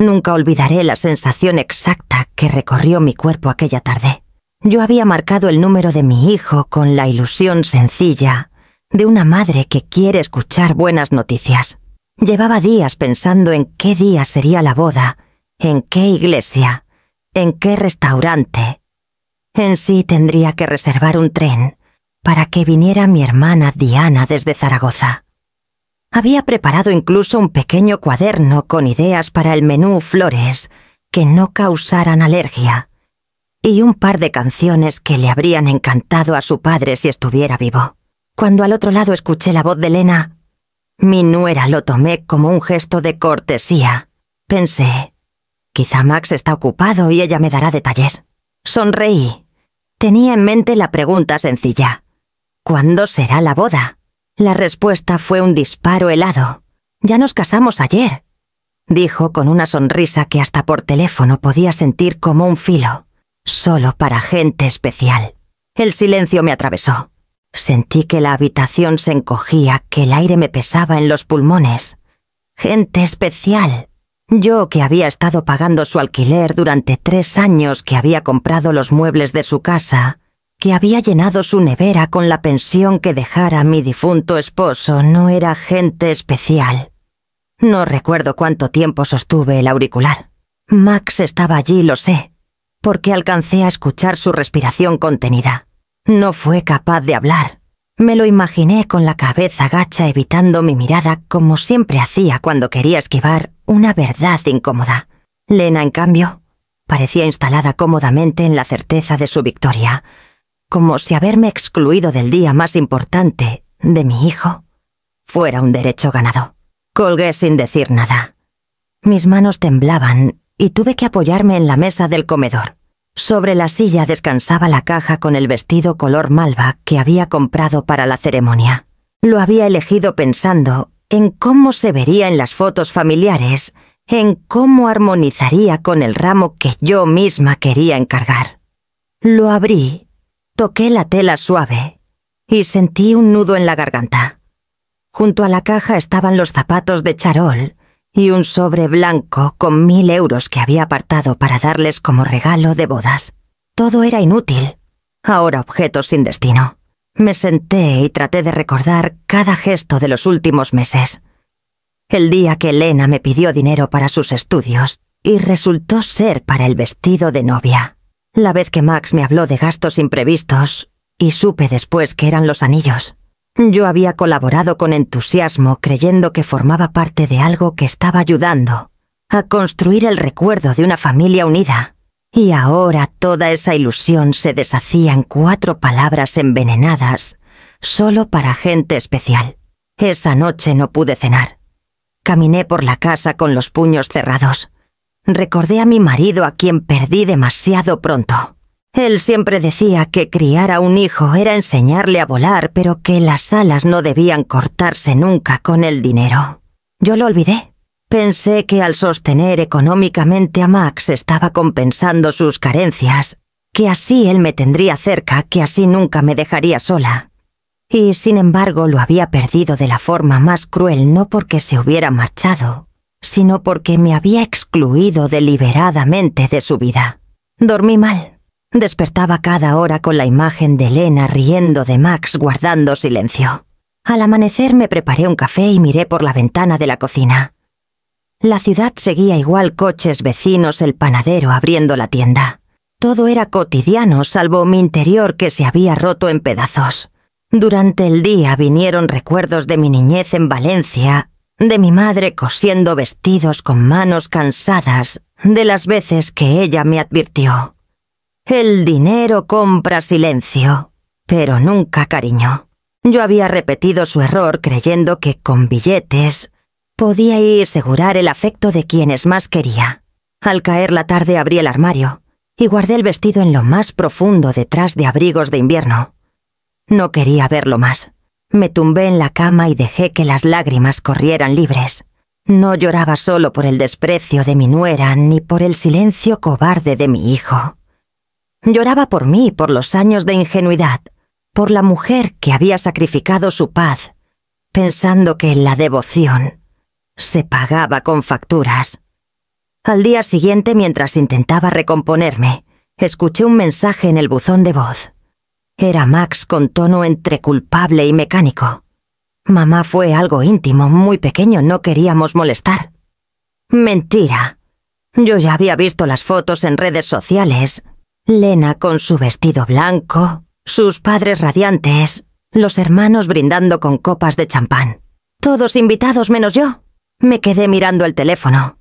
Nunca olvidaré la sensación exacta que recorrió mi cuerpo aquella tarde. Yo había marcado el número de mi hijo con la ilusión sencilla de una madre que quiere escuchar buenas noticias. Llevaba días pensando en qué día sería la boda, en qué iglesia, en qué restaurante. En sí tendría que reservar un tren para que viniera mi hermana Diana desde Zaragoza. Había preparado incluso un pequeño cuaderno con ideas para el menú flores que no causaran alergia y un par de canciones que le habrían encantado a su padre si estuviera vivo. Cuando al otro lado escuché la voz de Lena, mi nuera lo tomé como un gesto de cortesía. Pensé, quizá Max está ocupado y ella me dará detalles. Sonreí. Tenía en mente la pregunta sencilla: ¿cuándo será la boda? La respuesta fue un disparo helado. Ya nos casamos ayer, dijo con una sonrisa que hasta por teléfono podía sentir como un filo. Solo para gente especial. El silencio me atravesó. Sentí que la habitación se encogía, que el aire me pesaba en los pulmones. Gente especial. Yo, que había estado pagando su alquiler durante 3 años, que había comprado los muebles de su casa, que había llenado su nevera con la pensión que dejara mi difunto esposo, no era gente especial. No recuerdo cuánto tiempo sostuve el auricular. Max estaba allí, lo sé, porque alcancé a escuchar su respiración contenida. No fue capaz de hablar. Me lo imaginé con la cabeza gacha, evitando mi mirada como siempre hacía cuando quería esquivar una verdad incómoda. Lena, en cambio, parecía instalada cómodamente en la certeza de su victoria, como si haberme excluido del día más importante de mi hijo fuera un derecho ganado. Colgué sin decir nada. Mis manos temblaban y tuve que apoyarme en la mesa del comedor. Sobre la silla descansaba la caja con el vestido color malva que había comprado para la ceremonia. Lo había elegido pensando en cómo se vería en las fotos familiares, en cómo armonizaría con el ramo que yo misma quería encargar. Lo abrí, toqué la tela suave y sentí un nudo en la garganta. Junto a la caja estaban los zapatos de charol y un sobre blanco con 1000 euros que había apartado para darles como regalo de bodas. Todo era inútil, ahora objetos sin destino. Me senté y traté de recordar cada gesto de los últimos meses. El día que Lena me pidió dinero para sus estudios y resultó ser para el vestido de novia. La vez que Max me habló de gastos imprevistos y supe después que eran los anillos. Yo había colaborado con entusiasmo creyendo que formaba parte de algo que estaba ayudando a construir el recuerdo de una familia unida. Y ahora toda esa ilusión se deshacía en 4 palabras envenenadas, solo para gente especial. Esa noche no pude cenar. Caminé por la casa con los puños cerrados. Recordé a mi marido, a quien perdí demasiado pronto. Él siempre decía que criar a un hijo era enseñarle a volar, pero que las alas no debían cortarse nunca con el dinero. Yo lo olvidé. Pensé que al sostener económicamente a Max estaba compensando sus carencias, que así él me tendría cerca, que así nunca me dejaría sola. Y sin embargo lo había perdido de la forma más cruel, no porque se hubiera marchado, sino porque me había excluido deliberadamente de su vida. Dormí mal. Despertaba cada hora con la imagen de Lena riendo de Max guardando silencio. Al amanecer me preparé un café y miré por la ventana de la cocina. La ciudad seguía igual, coches vecinos, el panadero abriendo la tienda. Todo era cotidiano, salvo mi interior que se había roto en pedazos. Durante el día vinieron recuerdos de mi niñez en Valencia, de mi madre cosiendo vestidos con manos cansadas, de las veces que ella me advirtió: el dinero compra silencio, pero nunca cariño. Yo había repetido su error creyendo que con billetes podía asegurar el afecto de quienes más quería. Al caer la tarde abrí el armario y guardé el vestido en lo más profundo detrás de abrigos de invierno. No quería verlo más. Me tumbé en la cama y dejé que las lágrimas corrieran libres. No lloraba solo por el desprecio de mi nuera ni por el silencio cobarde de mi hijo. Lloraba por mí, por los años de ingenuidad, por la mujer que había sacrificado su paz, pensando que la devoción se pagaba con facturas. Al día siguiente, mientras intentaba recomponerme, escuché un mensaje en el buzón de voz. Era Max con tono entre culpable y mecánico. Mamá, fue algo íntimo, muy pequeño, no queríamos molestar. Mentira. Yo ya había visto las fotos en redes sociales. Lena con su vestido blanco, sus padres radiantes, los hermanos brindando con copas de champán. Todos invitados menos yo. Me quedé mirando el teléfono.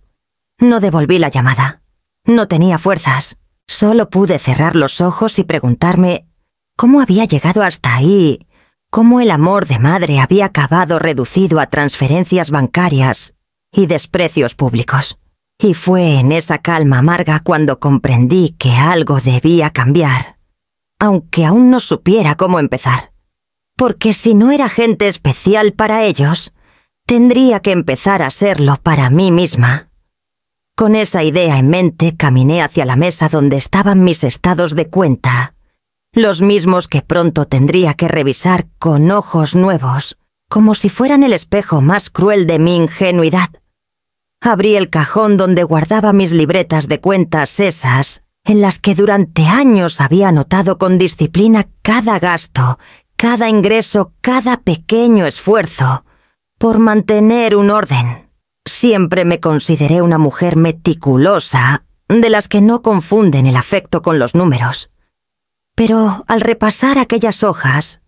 No devolví la llamada. No tenía fuerzas. Solo pude cerrar los ojos y preguntarme cómo había llegado hasta ahí, cómo el amor de madre había acabado reducido a transferencias bancarias y desprecios públicos. Y fue en esa calma amarga cuando comprendí que algo debía cambiar, aunque aún no supiera cómo empezar. Porque si no era gente especial para ellos, tendría que empezar a serlo para mí misma. Con esa idea en mente, caminé hacia la mesa donde estaban mis estados de cuenta, los mismos que pronto tendría que revisar con ojos nuevos, como si fueran el espejo más cruel de mi ingenuidad. Abrí el cajón donde guardaba mis libretas de cuentas, esas en las que durante años había anotado con disciplina cada gasto, cada ingreso, cada pequeño esfuerzo, por mantener un orden. Siempre me consideré una mujer meticulosa, de las que no confunden el afecto con los números. Pero al repasar aquellas hojas,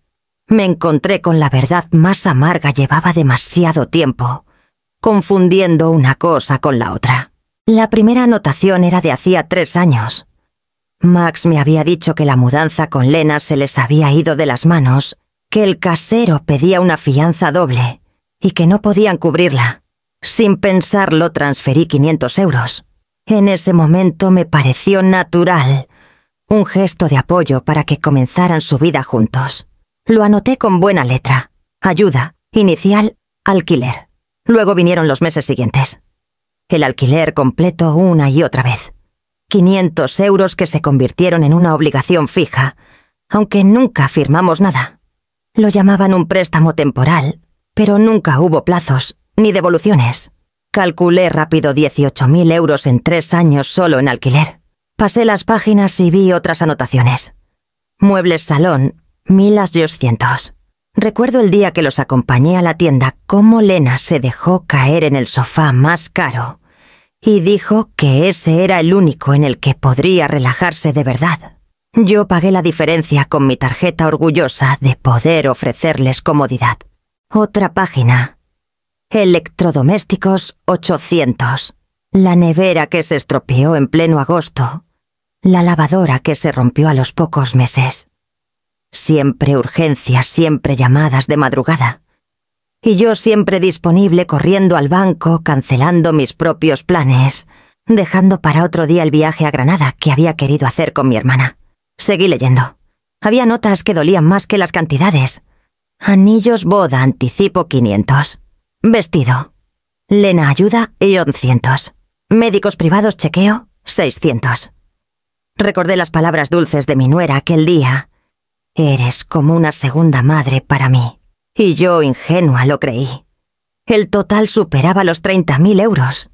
me encontré con la verdad más amarga. Llevaba demasiado tiempo confundiendo una cosa con la otra. La primera anotación era de hacía 3 años. Max me había dicho que la mudanza con Lena se les había ido de las manos, que el casero pedía una fianza doble y que no podían cubrirla. Sin pensarlo, transferí 500 euros. En ese momento me pareció natural, un gesto de apoyo para que comenzaran su vida juntos. Lo anoté con buena letra. Ayuda, inicial, alquiler. Luego vinieron los meses siguientes. El alquiler completo una y otra vez. 500 euros que se convirtieron en una obligación fija, aunque nunca firmamos nada. Lo llamaban un préstamo temporal, pero nunca hubo plazos ni devoluciones. Calculé rápido 18.000 euros en 3 años solo en alquiler. Pasé las páginas y vi otras anotaciones. Muebles salón, 1.200. Recuerdo el día que los acompañé a la tienda, cómo Lena se dejó caer en el sofá más caro y dijo que ese era el único en el que podría relajarse de verdad. Yo pagué la diferencia con mi tarjeta, orgullosa de poder ofrecerles comodidad. Otra página. Electrodomésticos, 800. La nevera que se estropeó en pleno agosto. La lavadora que se rompió a los pocos meses. Siempre urgencias, siempre llamadas de madrugada. Y yo siempre disponible, corriendo al banco, cancelando mis propios planes, dejando para otro día el viaje a Granada que había querido hacer con mi hermana. Seguí leyendo. Había notas que dolían más que las cantidades. Anillos boda, anticipo 500. Vestido. Lena ayuda y 1100. Médicos privados, chequeo, 600. Recordé las palabras dulces de mi nuera aquel día. Eres como una segunda madre para mí. Y yo, ingenua, lo creí. El total superaba los 30.000 euros.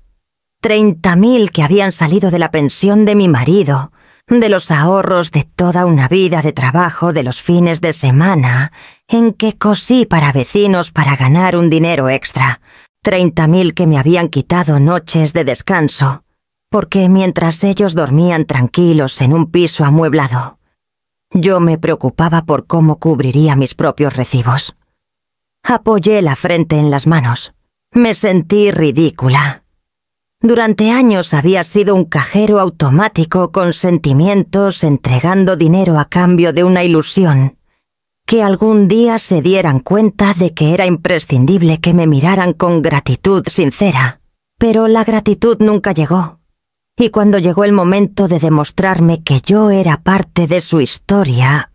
30.000 que habían salido de la pensión de mi marido, de los ahorros de toda una vida de trabajo, de los fines de semana, en que cosí para vecinos para ganar un dinero extra. 30.000 que me habían quitado noches de descanso, porque mientras ellos dormían tranquilos en un piso amueblado, yo me preocupaba por cómo cubriría mis propios recibos. Apoyé la frente en las manos. Me sentí ridícula. Durante años había sido un cajero automático con sentimientos, entregando dinero a cambio de una ilusión. Que algún día se dieran cuenta de que era imprescindible que me miraran con gratitud sincera. Pero la gratitud nunca llegó. Y cuando llegó el momento de demostrarme que yo era parte de su historia,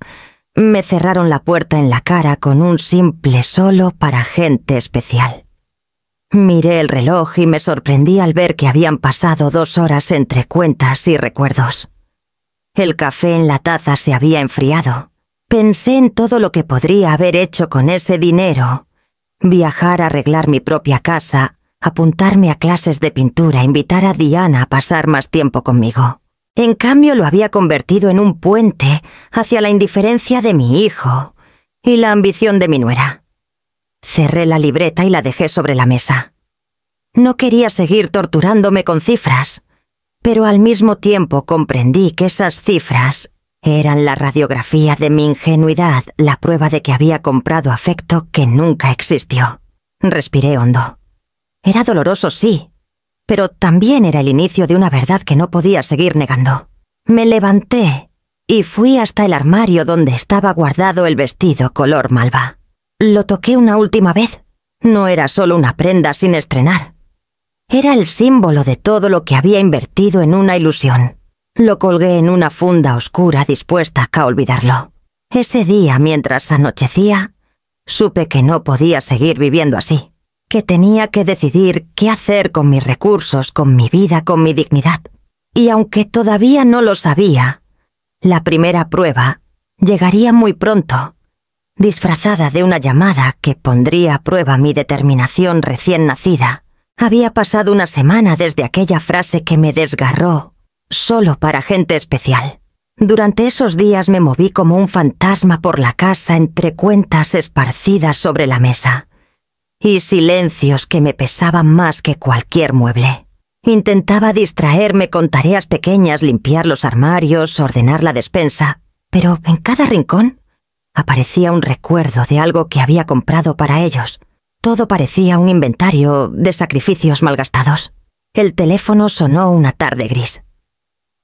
me cerraron la puerta en la cara con un simple solo para gente especial. Miré el reloj y me sorprendí al ver que habían pasado 2 horas entre cuentas y recuerdos. El café en la taza se había enfriado. Pensé en todo lo que podría haber hecho con ese dinero. Viajar, arreglar mi propia casa, apuntarme a clases de pintura, invitar a Diana a pasar más tiempo conmigo. En cambio, lo había convertido en un puente hacia la indiferencia de mi hijo y la ambición de mi nuera. Cerré la libreta y la dejé sobre la mesa. No quería seguir torturándome con cifras, pero al mismo tiempo comprendí que esas cifras eran la radiografía de mi ingenuidad, la prueba de que había comprado afecto que nunca existió. Respiré hondo. Era doloroso, sí, pero también era el inicio de una verdad que no podía seguir negando. Me levanté y fui hasta el armario donde estaba guardado el vestido color malva. Lo toqué una última vez. No era solo una prenda sin estrenar. Era el símbolo de todo lo que había invertido en una ilusión. Lo colgué en una funda oscura dispuesta a olvidarlo. Ese día, mientras anochecía, supe que no podía seguir viviendo así, que tenía que decidir qué hacer con mis recursos, con mi vida, con mi dignidad. Y aunque todavía no lo sabía, la primera prueba llegaría muy pronto, disfrazada de una llamada que pondría a prueba mi determinación recién nacida. Había pasado una semana desde aquella frase que me desgarró, solo para gente especial. Durante esos días me moví como un fantasma por la casa entre cuentas esparcidas sobre la mesa y silencios que me pesaban más que cualquier mueble. Intentaba distraerme con tareas pequeñas, limpiar los armarios, ordenar la despensa, pero en cada rincón aparecía un recuerdo de algo que había comprado para ellos. Todo parecía un inventario de sacrificios malgastados. El teléfono sonó una tarde gris.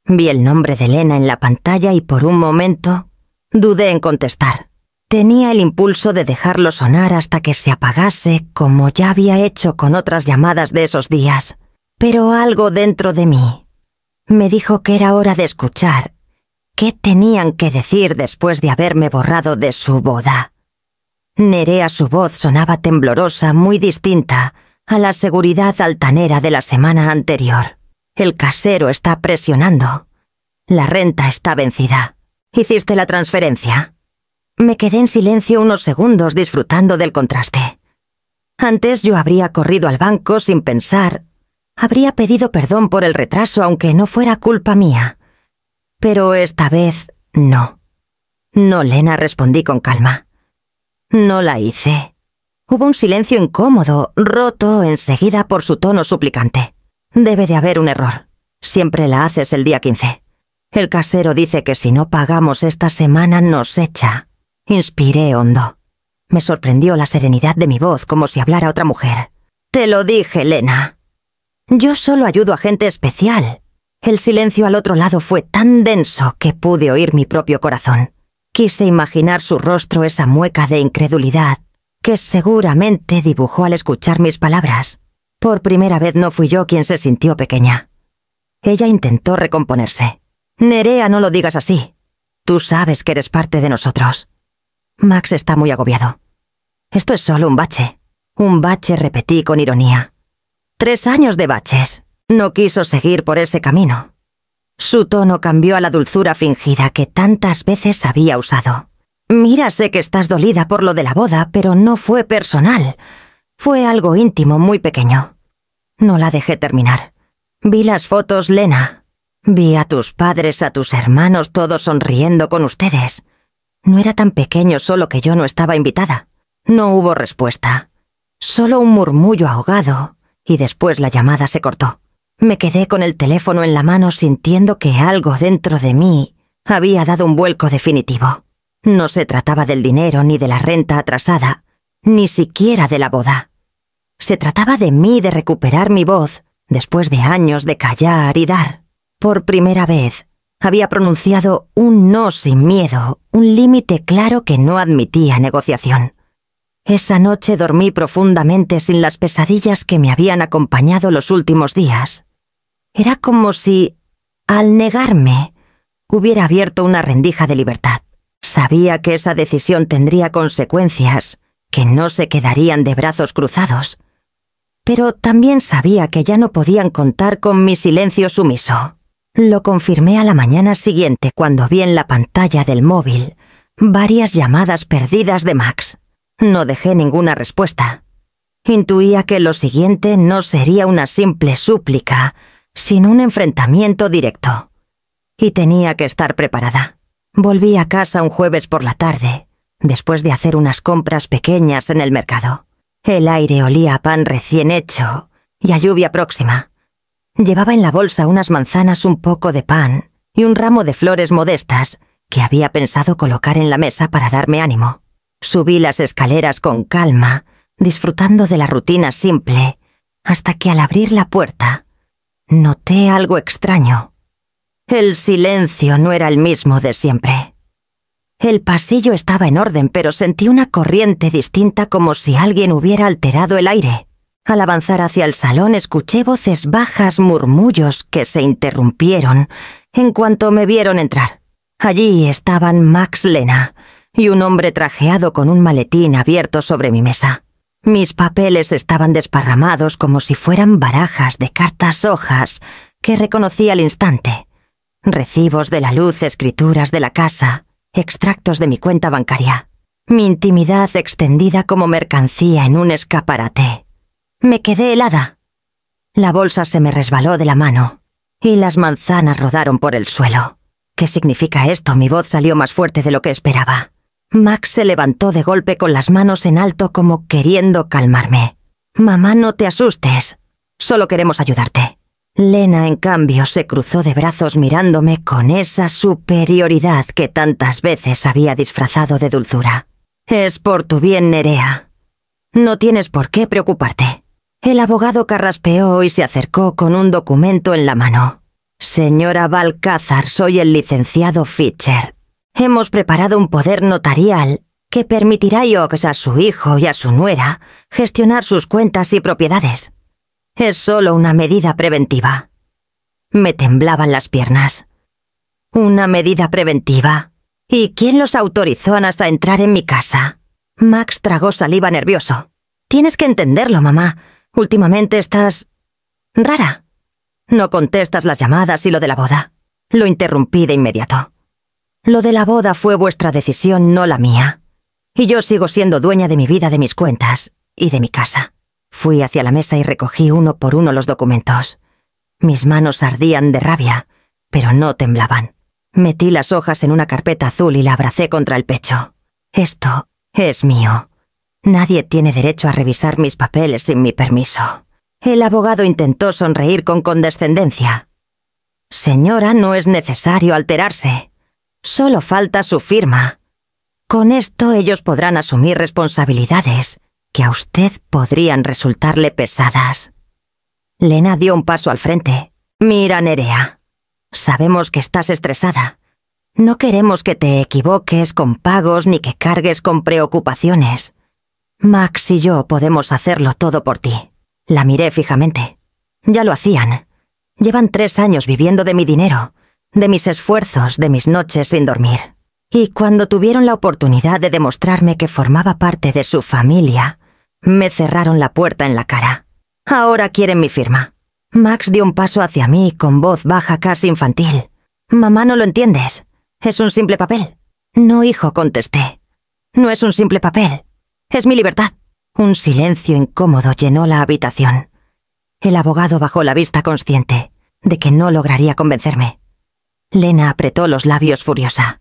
Vi el nombre de Lena en la pantalla y por un momento dudé en contestar. Tenía el impulso de dejarlo sonar hasta que se apagase, como ya había hecho con otras llamadas de esos días. Pero algo dentro de mí me dijo que era hora de escuchar qué tenían que decir después de haberme borrado de su boda. Nerea, su voz sonaba temblorosa, muy distinta a la seguridad altanera de la semana anterior. El casero está presionando. La renta está vencida. ¿Hiciste la transferencia? Me quedé en silencio unos segundos disfrutando del contraste. Antes yo habría corrido al banco sin pensar. Habría pedido perdón por el retraso aunque no fuera culpa mía. Pero esta vez no. No, Lena, respondí con calma. No la hice. Hubo un silencio incómodo, roto enseguida por su tono suplicante. Debe de haber un error. Siempre la haces el día 15. El casero dice que si no pagamos esta semana nos echa. Inspiré hondo. Me sorprendió la serenidad de mi voz, como si hablara otra mujer. Te lo dije, Lena. Yo solo ayudo a gente especial. El silencio al otro lado fue tan denso que pude oír mi propio corazón. Quise imaginar su rostro, esa mueca de incredulidad que seguramente dibujó al escuchar mis palabras. Por primera vez no fui yo quien se sintió pequeña. Ella intentó recomponerse. Nerea, no lo digas así. Tú sabes que eres parte de nosotros. Max está muy agobiado. Esto es solo un bache. Un bache, repetí con ironía. 3 años de baches. No quiso seguir por ese camino. Su tono cambió a la dulzura fingida que tantas veces había usado. Mira, sé que estás dolida por lo de la boda, pero no fue personal. Fue algo íntimo, muy pequeño. No la dejé terminar. Vi las fotos, Lena. Vi a tus padres, a tus hermanos, todos sonriendo con ustedes. No era tan pequeño, solo que yo no estaba invitada. No hubo respuesta. Solo un murmullo ahogado, y después la llamada se cortó. Me quedé con el teléfono en la mano sintiendo que algo dentro de mí había dado un vuelco definitivo. No se trataba del dinero ni de la renta atrasada, ni siquiera de la boda. Se trataba de mí, de recuperar mi voz, después de años de callar y dar. Por primera vez, había pronunciado un no sin miedo, un límite claro que no admitía negociación. Esa noche dormí profundamente sin las pesadillas que me habían acompañado los últimos días. Era como si, al negarme, hubiera abierto una rendija de libertad. Sabía que esa decisión tendría consecuencias, que no se quedarían de brazos cruzados. Pero también sabía que ya no podían contar con mi silencio sumiso. Lo confirmé a la mañana siguiente cuando vi en la pantalla del móvil varias llamadas perdidas de Max. No dejé ninguna respuesta. Intuía que lo siguiente no sería una simple súplica, sino un enfrentamiento directo. Y tenía que estar preparada. Volví a casa un jueves por la tarde, después de hacer unas compras pequeñas en el mercado. El aire olía a pan recién hecho y a lluvia próxima. Llevaba en la bolsa unas manzanas, un poco de pan y un ramo de flores modestas que había pensado colocar en la mesa para darme ánimo. Subí las escaleras con calma, disfrutando de la rutina simple, hasta que al abrir la puerta, noté algo extraño. El silencio no era el mismo de siempre. El pasillo estaba en orden, pero sentí una corriente distinta, como si alguien hubiera alterado el aire. Al avanzar hacia el salón escuché voces bajas, murmullos que se interrumpieron en cuanto me vieron entrar. Allí estaban Max, Lena y un hombre trajeado con un maletín abierto sobre mi mesa. Mis papeles estaban desparramados como si fueran barajas de cartas, hojas que reconocí al instante. Recibos de la luz, escrituras de la casa, extractos de mi cuenta bancaria. Mi intimidad extendida como mercancía en un escaparate. Me quedé helada. La bolsa se me resbaló de la mano y las manzanas rodaron por el suelo. ¿Qué significa esto? Mi voz salió más fuerte de lo que esperaba. Max se levantó de golpe con las manos en alto como queriendo calmarme. «Mamá, no te asustes. Solo queremos ayudarte». Lena, en cambio, se cruzó de brazos mirándome con esa superioridad que tantas veces había disfrazado de dulzura. «Es por tu bien, Nerea. No tienes por qué preocuparte». El abogado carraspeó y se acercó con un documento en la mano. «Señora Balcázar, soy el licenciado Fischer. Hemos preparado un poder notarial que permitirá a su hijo y a su nuera gestionar sus cuentas y propiedades. Es solo una medida preventiva». Me temblaban las piernas. ¿Una medida preventiva? ¿Y quién los autorizó a entrar en mi casa? Max tragó saliva nervioso. «Tienes que entenderlo, mamá. Últimamente estás... rara. No contestas las llamadas y lo de la boda». Lo interrumpí de inmediato. «Lo de la boda fue vuestra decisión, no la mía. Y yo sigo siendo dueña de mi vida, de mis cuentas y de mi casa». Fui hacia la mesa y recogí uno por uno los documentos. Mis manos ardían de rabia, pero no temblaban. Metí las hojas en una carpeta azul y la abracé contra el pecho. «Esto es mío. Nadie tiene derecho a revisar mis papeles sin mi permiso». El abogado intentó sonreír con condescendencia. «Señora, no es necesario alterarse. Solo falta su firma. Con esto ellos podrán asumir responsabilidades que a usted podrían resultarle pesadas». Lena dio un paso al frente. «Mira, Nerea, sabemos que estás estresada. No queremos que te equivoques con pagos ni que cargues con preocupaciones. Max y yo podemos hacerlo todo por ti». La miré fijamente. Ya lo hacían. Llevan 3 años viviendo de mi dinero, de mis esfuerzos, de mis noches sin dormir. Y cuando tuvieron la oportunidad de demostrarme que formaba parte de su familia, me cerraron la puerta en la cara. Ahora quieren mi firma. Max dio un paso hacia mí con voz baja, casi infantil. «Mamá, no lo entiendes. Es un simple papel». «No, hijo», contesté. «No es un simple papel. Es mi libertad». Un silencio incómodo llenó la habitación. El abogado bajó la vista, consciente de que no lograría convencerme. Lena apretó los labios furiosa.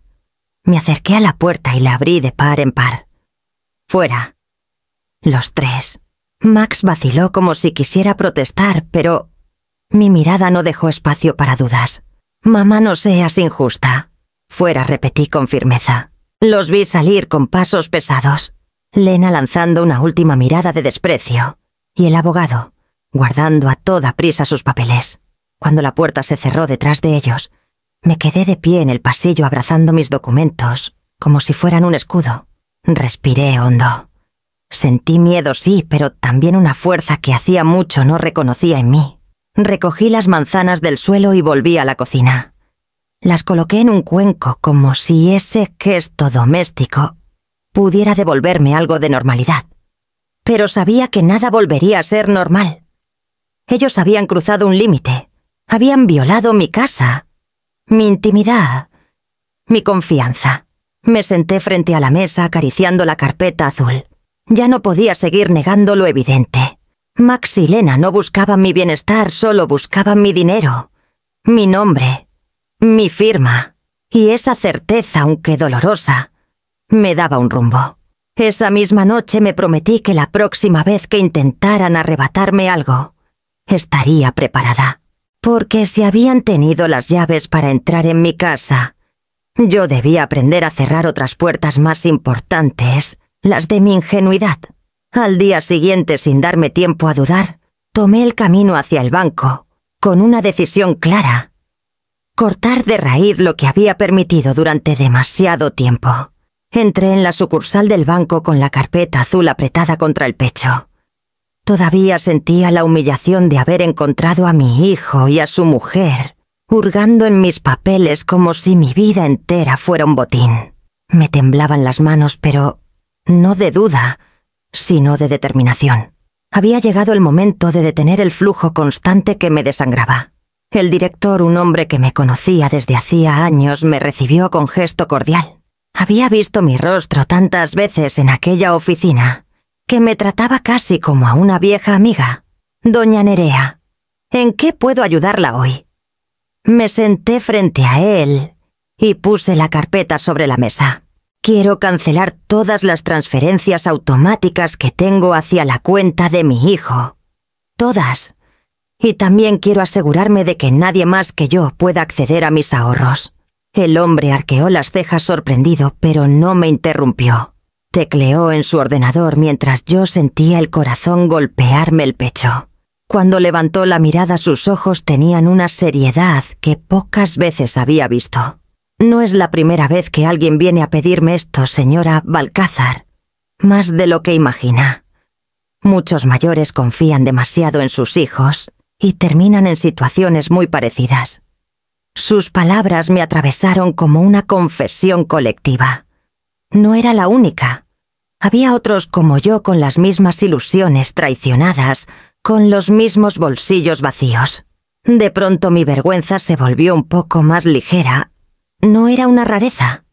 Me acerqué a la puerta y la abrí de par en par. «Fuera». Los 3. Max vaciló como si quisiera protestar, pero mi mirada no dejó espacio para dudas. «Mamá, no seas injusta». «Fuera», repetí con firmeza. Los vi salir con pasos pesados. Lena lanzando una última mirada de desprecio, y el abogado guardando a toda prisa sus papeles. Cuando la puerta se cerró detrás de ellos, me quedé de pie en el pasillo abrazando mis documentos, como si fueran un escudo. Respiré hondo. Sentí miedo, sí, pero también una fuerza que hacía mucho no reconocía en mí. Recogí las manzanas del suelo y volví a la cocina. Las coloqué en un cuenco como si ese gesto doméstico pudiera devolverme algo de normalidad. Pero sabía que nada volvería a ser normal. Ellos habían cruzado un límite, habían violado mi casa, mi intimidad, mi confianza. Me senté frente a la mesa acariciando la carpeta azul. Ya no podía seguir negando lo evidente. Max y Lena no buscaban mi bienestar, solo buscaban mi dinero, mi nombre, mi firma. Y esa certeza, aunque dolorosa, me daba un rumbo. Esa misma noche me prometí que la próxima vez que intentaran arrebatarme algo, estaría preparada. Porque si habían tenido las llaves para entrar en mi casa, yo debía aprender a cerrar otras puertas más importantes, las de mi ingenuidad. Al día siguiente, sin darme tiempo a dudar, tomé el camino hacia el banco, con una decisión clara: cortar de raíz lo que había permitido durante demasiado tiempo. Entré en la sucursal del banco con la carpeta azul apretada contra el pecho. Todavía sentía la humillación de haber encontrado a mi hijo y a su mujer hurgando en mis papeles como si mi vida entera fuera un botín. Me temblaban las manos, pero no de duda, sino de determinación. Había llegado el momento de detener el flujo constante que me desangraba. El director, un hombre que me conocía desde hacía años, me recibió con gesto cordial. Había visto mi rostro tantas veces en aquella oficina que me trataba casi como a una vieja amiga. Doña Nerea, ¿en qué puedo ayudarla hoy? Me senté frente a él y puse la carpeta sobre la mesa. Quiero cancelar todas las transferencias automáticas que tengo hacia la cuenta de mi hijo. Todas. Y también quiero asegurarme de que nadie más que yo pueda acceder a mis ahorros. El hombre arqueó las cejas sorprendido, pero no me interrumpió. Tecleó en su ordenador mientras yo sentía el corazón golpearme el pecho. Cuando levantó la mirada, sus ojos tenían una seriedad que pocas veces había visto. No es la primera vez que alguien viene a pedirme esto, señora Balcázar. Más de lo que imagina. Muchos mayores confían demasiado en sus hijos y terminan en situaciones muy parecidas. Sus palabras me atravesaron como una confesión colectiva. No era la única. Había otros como yo con las mismas ilusiones traicionadas, con los mismos bolsillos vacíos. De pronto mi vergüenza se volvió un poco más ligera. No era una rareza,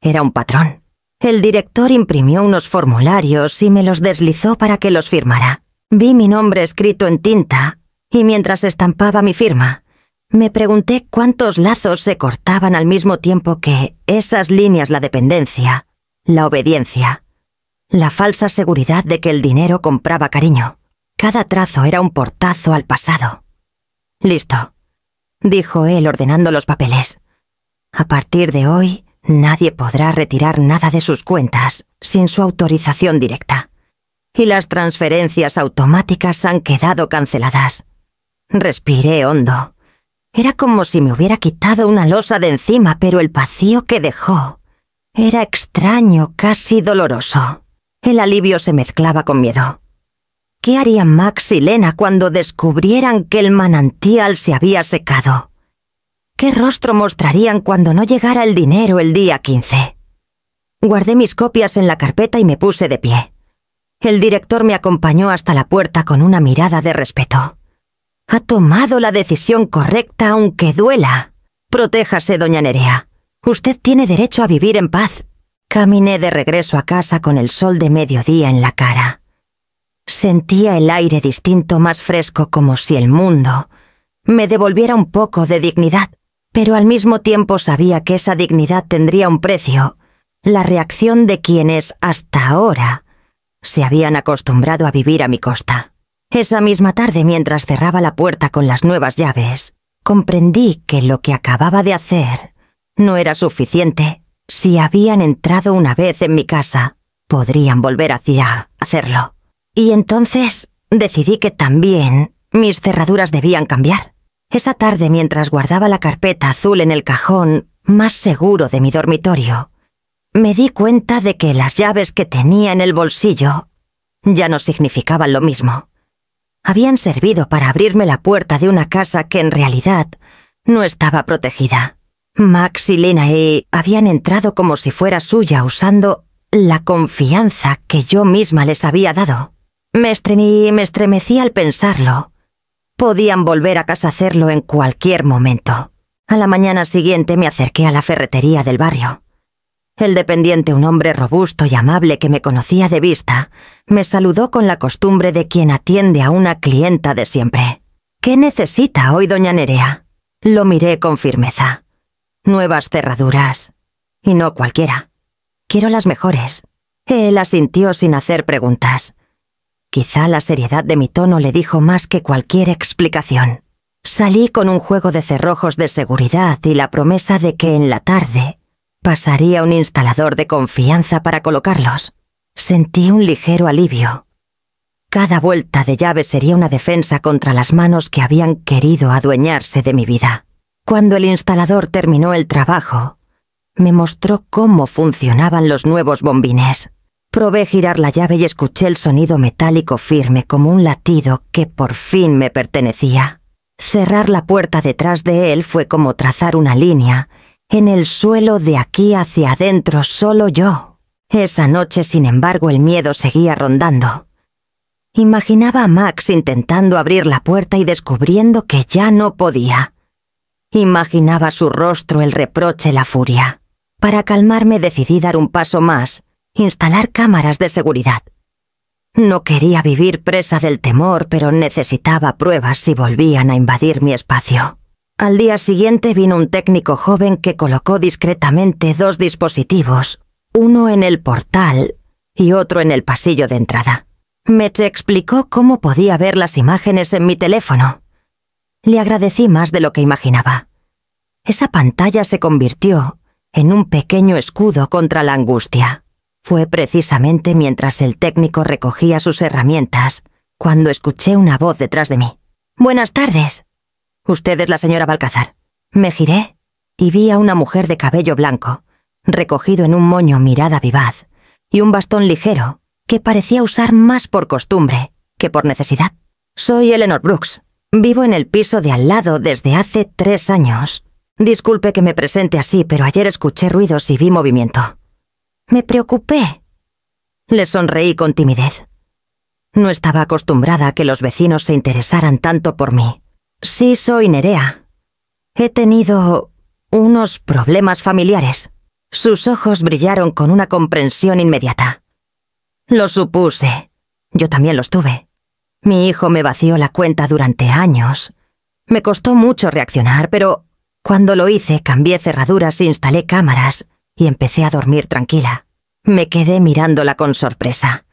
era un patrón. El director imprimió unos formularios y me los deslizó para que los firmara. Vi mi nombre escrito en tinta y mientras estampaba mi firma, me pregunté cuántos lazos se cortaban al mismo tiempo que esas líneas: la dependencia, la obediencia, la falsa seguridad de que el dinero compraba cariño. Cada trazo era un portazo al pasado. «Listo», dijo él ordenando los papeles. «A partir de hoy, nadie podrá retirar nada de sus cuentas sin su autorización directa. Y las transferencias automáticas han quedado canceladas». Respiré hondo. Era como si me hubiera quitado una losa de encima, pero el vacío que dejó era extraño, casi doloroso. El alivio se mezclaba con miedo. ¿Qué harían Max y Lena cuando descubrieran que el manantial se había secado? ¿Qué rostro mostrarían cuando no llegara el dinero el día 15? Guardé mis copias en la carpeta y me puse de pie. El director me acompañó hasta la puerta con una mirada de respeto. «Ha tomado la decisión correcta aunque duela. Protéjase, doña Nerea. Usted tiene derecho a vivir en paz». Caminé de regreso a casa con el sol de mediodía en la cara. Sentía el aire distinto, más fresco, como si el mundo me devolviera un poco de dignidad, pero al mismo tiempo sabía que esa dignidad tendría un precio: la reacción de quienes hasta ahora se habían acostumbrado a vivir a mi costa. Esa misma tarde, mientras cerraba la puerta con las nuevas llaves, comprendí que lo que acababa de hacer no era suficiente. Si habían entrado una vez en mi casa, podrían volver a hacerlo. Y entonces decidí que también mis cerraduras debían cambiar. Esa tarde, mientras guardaba la carpeta azul en el cajón más seguro de mi dormitorio, me di cuenta de que las llaves que tenía en el bolsillo ya no significaban lo mismo. Habían servido para abrirme la puerta de una casa que en realidad no estaba protegida. Max y Lena habían entrado como si fuera suya, usando la confianza que yo misma les había dado. Me estremecí al pensarlo. Podían volver a casa a hacerlo en cualquier momento. A la mañana siguiente me acerqué a la ferretería del barrio. El dependiente, un hombre robusto y amable que me conocía de vista, me saludó con la costumbre de quien atiende a una clienta de siempre. «¿Qué necesita hoy, doña Nerea?». Lo miré con firmeza. «Nuevas cerraduras. Y no cualquiera. Quiero las mejores». Él asintió sin hacer preguntas. Quizá la seriedad de mi tono le dijo más que cualquier explicación. Salí con un juego de cerrojos de seguridad y la promesa de que en la tarde pasaría un instalador de confianza para colocarlos. Sentí un ligero alivio. Cada vuelta de llave sería una defensa contra las manos que habían querido adueñarse de mi vida. Cuando el instalador terminó el trabajo, me mostró cómo funcionaban los nuevos bombines. Probé girar la llave y escuché el sonido metálico firme como un latido que por fin me pertenecía. Cerrar la puerta detrás de él fue como trazar una línea en el suelo de aquí hacia adentro, solo yo. Esa noche, sin embargo, el miedo seguía rondando. Imaginaba a Max intentando abrir la puerta y descubriendo que ya no podía. Imaginaba su rostro, el reproche, la furia. Para calmarme decidí dar un paso más, instalar cámaras de seguridad. No quería vivir presa del temor, pero necesitaba pruebas si volvían a invadir mi espacio. Al día siguiente vino un técnico joven que colocó discretamente 2 dispositivos, uno en el portal y otro en el pasillo de entrada. Me explicó cómo podía ver las imágenes en mi teléfono. Le agradecí más de lo que imaginaba. Esa pantalla se convirtió en un pequeño escudo contra la angustia. Fue precisamente mientras el técnico recogía sus herramientas cuando escuché una voz detrás de mí. «Buenas tardes. Usted es la señora Balcázar». Me giré y vi a una mujer de cabello blanco, recogido en un moño, mirada vivaz, y un bastón ligero que parecía usar más por costumbre que por necesidad. «Soy Eleanor Brooks. Vivo en el piso de al lado desde hace 3 años. Disculpe que me presente así, pero ayer escuché ruidos y vi movimiento». Me preocupé. Le sonreí con timidez. No estaba acostumbrada a que los vecinos se interesaran tanto por mí. «Sí, soy Nerea. He tenido unos problemas familiares». Sus ojos brillaron con una comprensión inmediata. «Lo supuse. Yo también los tuve. Mi hijo me vació la cuenta durante años. Me costó mucho reaccionar, pero cuando lo hice cambié cerraduras, instalé cámaras y empecé a dormir tranquila». Me quedé mirándola con sorpresa.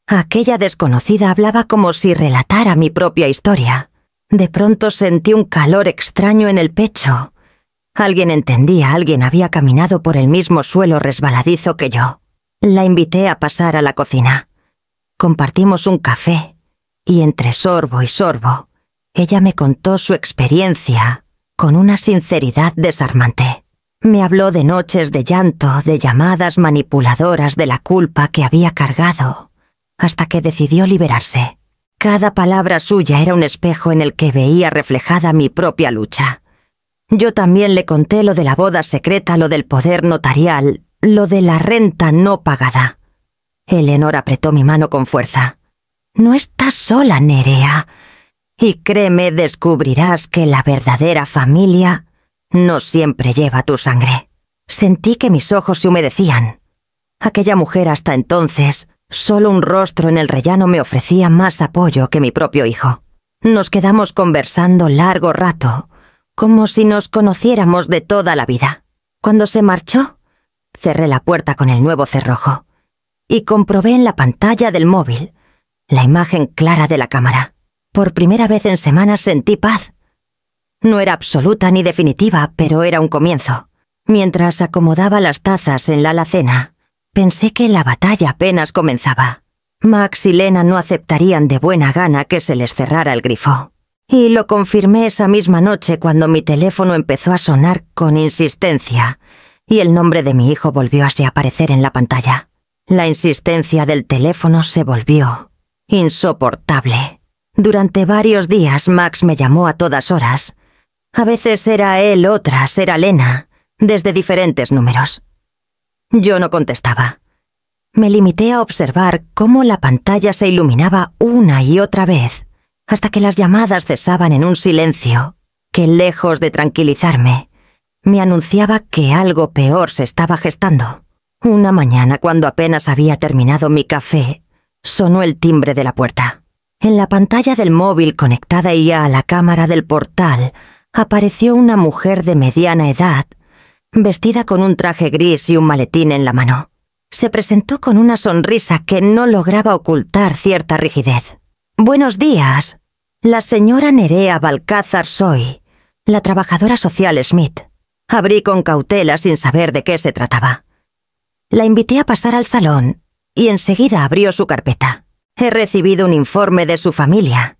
Aquella desconocida hablaba como si relatara mi propia historia. De pronto sentí un calor extraño en el pecho. Alguien entendía, alguien había caminado por el mismo suelo resbaladizo que yo. La invité a pasar a la cocina. Compartimos un café y entre sorbo y sorbo, ella me contó su experiencia con una sinceridad desarmante. Me habló de noches de llanto, de llamadas manipuladoras, de la culpa que había cargado, hasta que decidió liberarse. Cada palabra suya era un espejo en el que veía reflejada mi propia lucha. Yo también le conté lo de la boda secreta, lo del poder notarial, lo de la renta no pagada. Eleanor apretó mi mano con fuerza. «No estás sola, Nerea. Y créeme, descubrirás que la verdadera familia no siempre lleva tu sangre». Sentí que mis ojos se humedecían. Aquella mujer hasta entonces, solo un rostro en el rellano, me ofrecía más apoyo que mi propio hijo. Nos quedamos conversando largo rato, como si nos conociéramos de toda la vida. Cuando se marchó, cerré la puerta con el nuevo cerrojo y comprobé en la pantalla del móvil la imagen clara de la cámara. Por primera vez en semanas sentí paz. No era absoluta ni definitiva, pero era un comienzo. Mientras acomodaba las tazas en la alacena, pensé que la batalla apenas comenzaba. Max y Lena no aceptarían de buena gana que se les cerrara el grifo. Y lo confirmé esa misma noche cuando mi teléfono empezó a sonar con insistencia y el nombre de mi hijo volvió a aparecer en la pantalla. La insistencia del teléfono se volvió insoportable. Durante varios días Max me llamó a todas horas. A veces era él, otras era Lena, desde diferentes números. Yo no contestaba. Me limité a observar cómo la pantalla se iluminaba una y otra vez, hasta que las llamadas cesaban en un silencio que, lejos de tranquilizarme, me anunciaba que algo peor se estaba gestando. Una mañana, cuando apenas había terminado mi café, sonó el timbre de la puerta. En la pantalla del móvil conectada ya a la cámara del portal, apareció una mujer de mediana edad, vestida con un traje gris y un maletín en la mano. Se presentó con una sonrisa que no lograba ocultar cierta rigidez. «Buenos días. La señora Nerea Balcázar soy, la trabajadora social Smith». Abrí con cautela sin saber de qué se trataba. La invité a pasar al salón y enseguida abrió su carpeta. «He recibido un informe de su familia.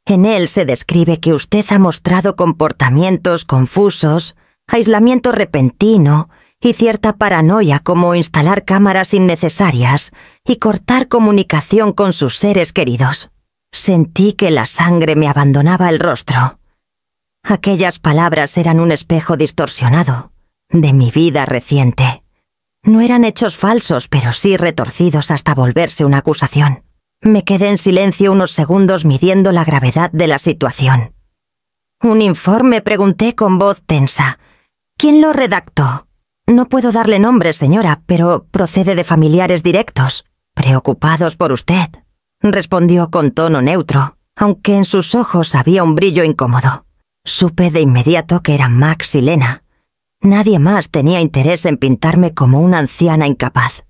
En él se describe que usted ha mostrado comportamientos confusos, aislamiento repentino y cierta paranoia, como instalar cámaras innecesarias y cortar comunicación con sus seres queridos». Sentí que la sangre me abandonaba el rostro. Aquellas palabras eran un espejo distorsionado de mi vida reciente. No eran hechos falsos, pero sí retorcidos hasta volverse una acusación. Me quedé en silencio unos segundos midiendo la gravedad de la situación. «¿Un informe?», pregunté con voz tensa. «¿Quién lo redactó?» «No puedo darle nombre, señora, pero procede de familiares directos, preocupados por usted», respondió con tono neutro, aunque en sus ojos había un brillo incómodo. Supe de inmediato que eran Max y Lena. Nadie más tenía interés en pintarme como una anciana incapaz.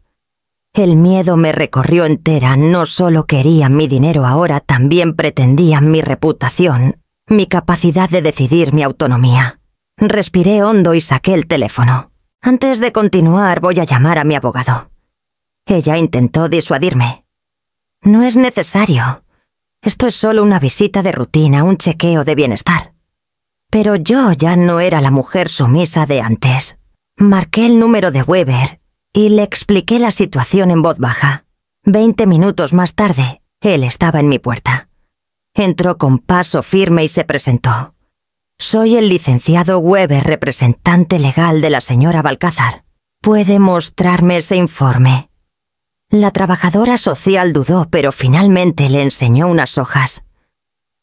El miedo me recorrió entera. No solo querían mi dinero ahora, también pretendían mi reputación, mi capacidad de decidir, mi autonomía. Respiré hondo y saqué el teléfono. «Antes de continuar, voy a llamar a mi abogado». Ella intentó disuadirme. «No es necesario. Esto es solo una visita de rutina, un chequeo de bienestar». Pero yo ya no era la mujer sumisa de antes. Marqué el número de Weber y le expliqué la situación en voz baja. 20 minutos más tarde, él estaba en mi puerta. Entró con paso firme y se presentó. «Soy el licenciado Weber, representante legal de la señora Balcázar. ¿Puede mostrarme ese informe?» La trabajadora social dudó, pero finalmente le enseñó unas hojas.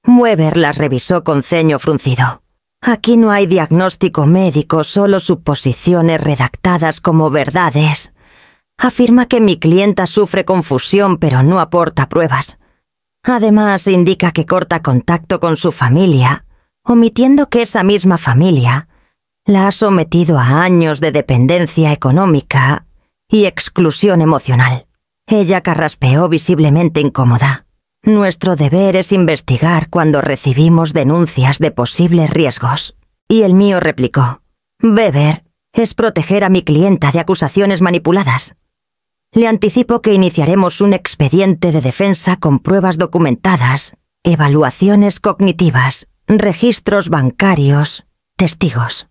Weber las revisó con ceño fruncido. «Aquí no hay diagnóstico médico, solo suposiciones redactadas como verdades. Afirma que mi clienta sufre confusión, pero no aporta pruebas. Además, indica que corta contacto con su familia, omitiendo que esa misma familia la ha sometido a años de dependencia económica y exclusión emocional». Ella carraspeó visiblemente incómoda. «Nuestro deber es investigar cuando recibimos denuncias de posibles riesgos». Y el mío replicó: «Weber, es proteger a mi clienta de acusaciones manipuladas. Le anticipo que iniciaremos un expediente de defensa con pruebas documentadas, evaluaciones cognitivas, registros bancarios, testigos.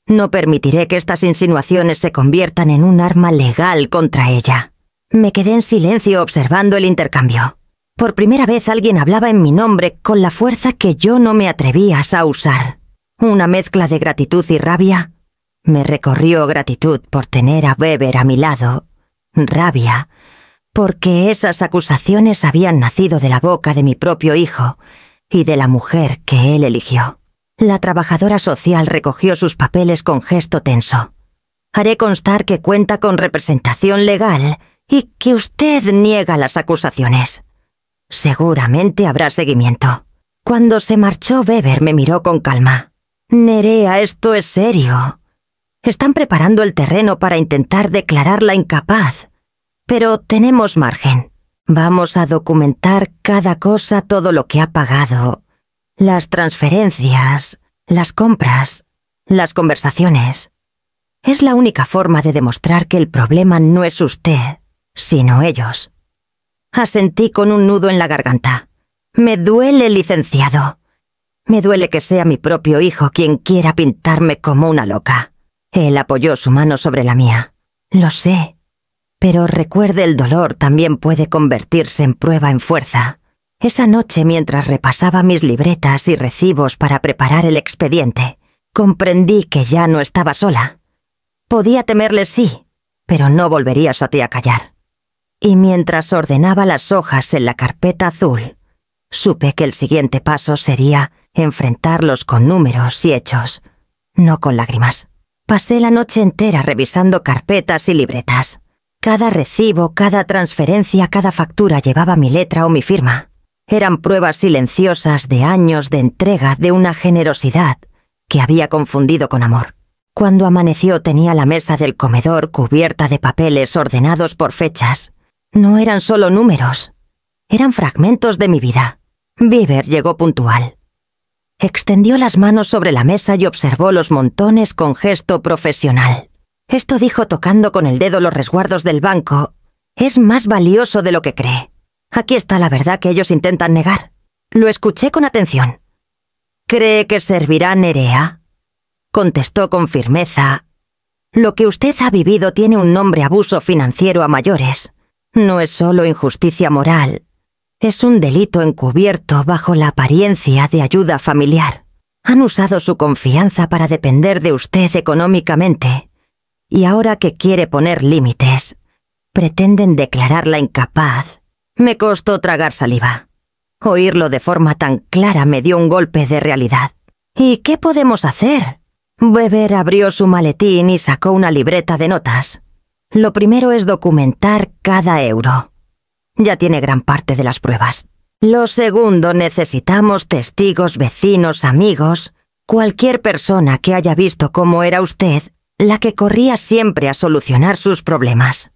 No permitiré que estas insinuaciones se conviertan en un arma legal contra ella». Me quedé en silencio observando el intercambio. Por primera vez alguien hablaba en mi nombre con la fuerza que yo no me atrevía a usar. Una mezcla de gratitud y rabia. Me recorrió gratitud por tener a Weber a mi lado. Rabia, porque esas acusaciones habían nacido de la boca de mi propio hijo y de la mujer que él eligió. La trabajadora social recogió sus papeles con gesto tenso. «Haré constar que cuenta con representación legal y que usted niega las acusaciones. Seguramente habrá seguimiento». Cuando se marchó, Weber me miró con calma. «Nerea, esto es serio. Están preparando el terreno para intentar declararla incapaz. Pero tenemos margen. Vamos a documentar cada cosa, todo lo que ha pagado. Las transferencias, las compras, las conversaciones. Es la única forma de demostrar que el problema no es usted, sino ellos». Asentí con un nudo en la garganta. «Me duele, licenciado. Me duele que sea mi propio hijo quien quiera pintarme como una loca». Él apoyó su mano sobre la mía. «Lo sé, pero recuerde, el dolor también puede convertirse en prueba en fuerza». Esa noche, mientras repasaba mis libretas y recibos para preparar el expediente, comprendí que ya no estaba sola. Podía temerle, sí, pero no volverías a ti a callar. Y mientras ordenaba las hojas en la carpeta azul, supe que el siguiente paso sería enfrentarlos con números y hechos, no con lágrimas. Pasé la noche entera revisando carpetas y libretas. Cada recibo, cada transferencia, cada factura llevaba mi letra o mi firma. Eran pruebas silenciosas de años de entrega, de una generosidad que había confundido con amor. Cuando amaneció tenía la mesa del comedor cubierta de papeles ordenados por fechas. No eran solo números, eran fragmentos de mi vida. Weber llegó puntual. Extendió las manos sobre la mesa y observó los montones con gesto profesional. Esto dijo tocando con el dedo los resguardos del banco. Es más valioso de lo que cree. Aquí está la verdad que ellos intentan negar. Lo escuché con atención. ¿Cree que servirá Nerea? Contestó con firmeza. Lo que usted ha vivido tiene un nombre: abuso financiero a mayores. No es solo injusticia moral. Es un delito encubierto bajo la apariencia de ayuda familiar. Han usado su confianza para depender de usted económicamente. Y ahora que quiere poner límites, pretenden declararla incapaz. Me costó tragar saliva. Oírlo de forma tan clara me dio un golpe de realidad. ¿Y qué podemos hacer? Weber abrió su maletín y sacó una libreta de notas. Lo primero es documentar cada euro. Ya tiene gran parte de las pruebas. Lo segundo, necesitamos testigos, vecinos, amigos, cualquier persona que haya visto cómo era usted la que corría siempre a solucionar sus problemas.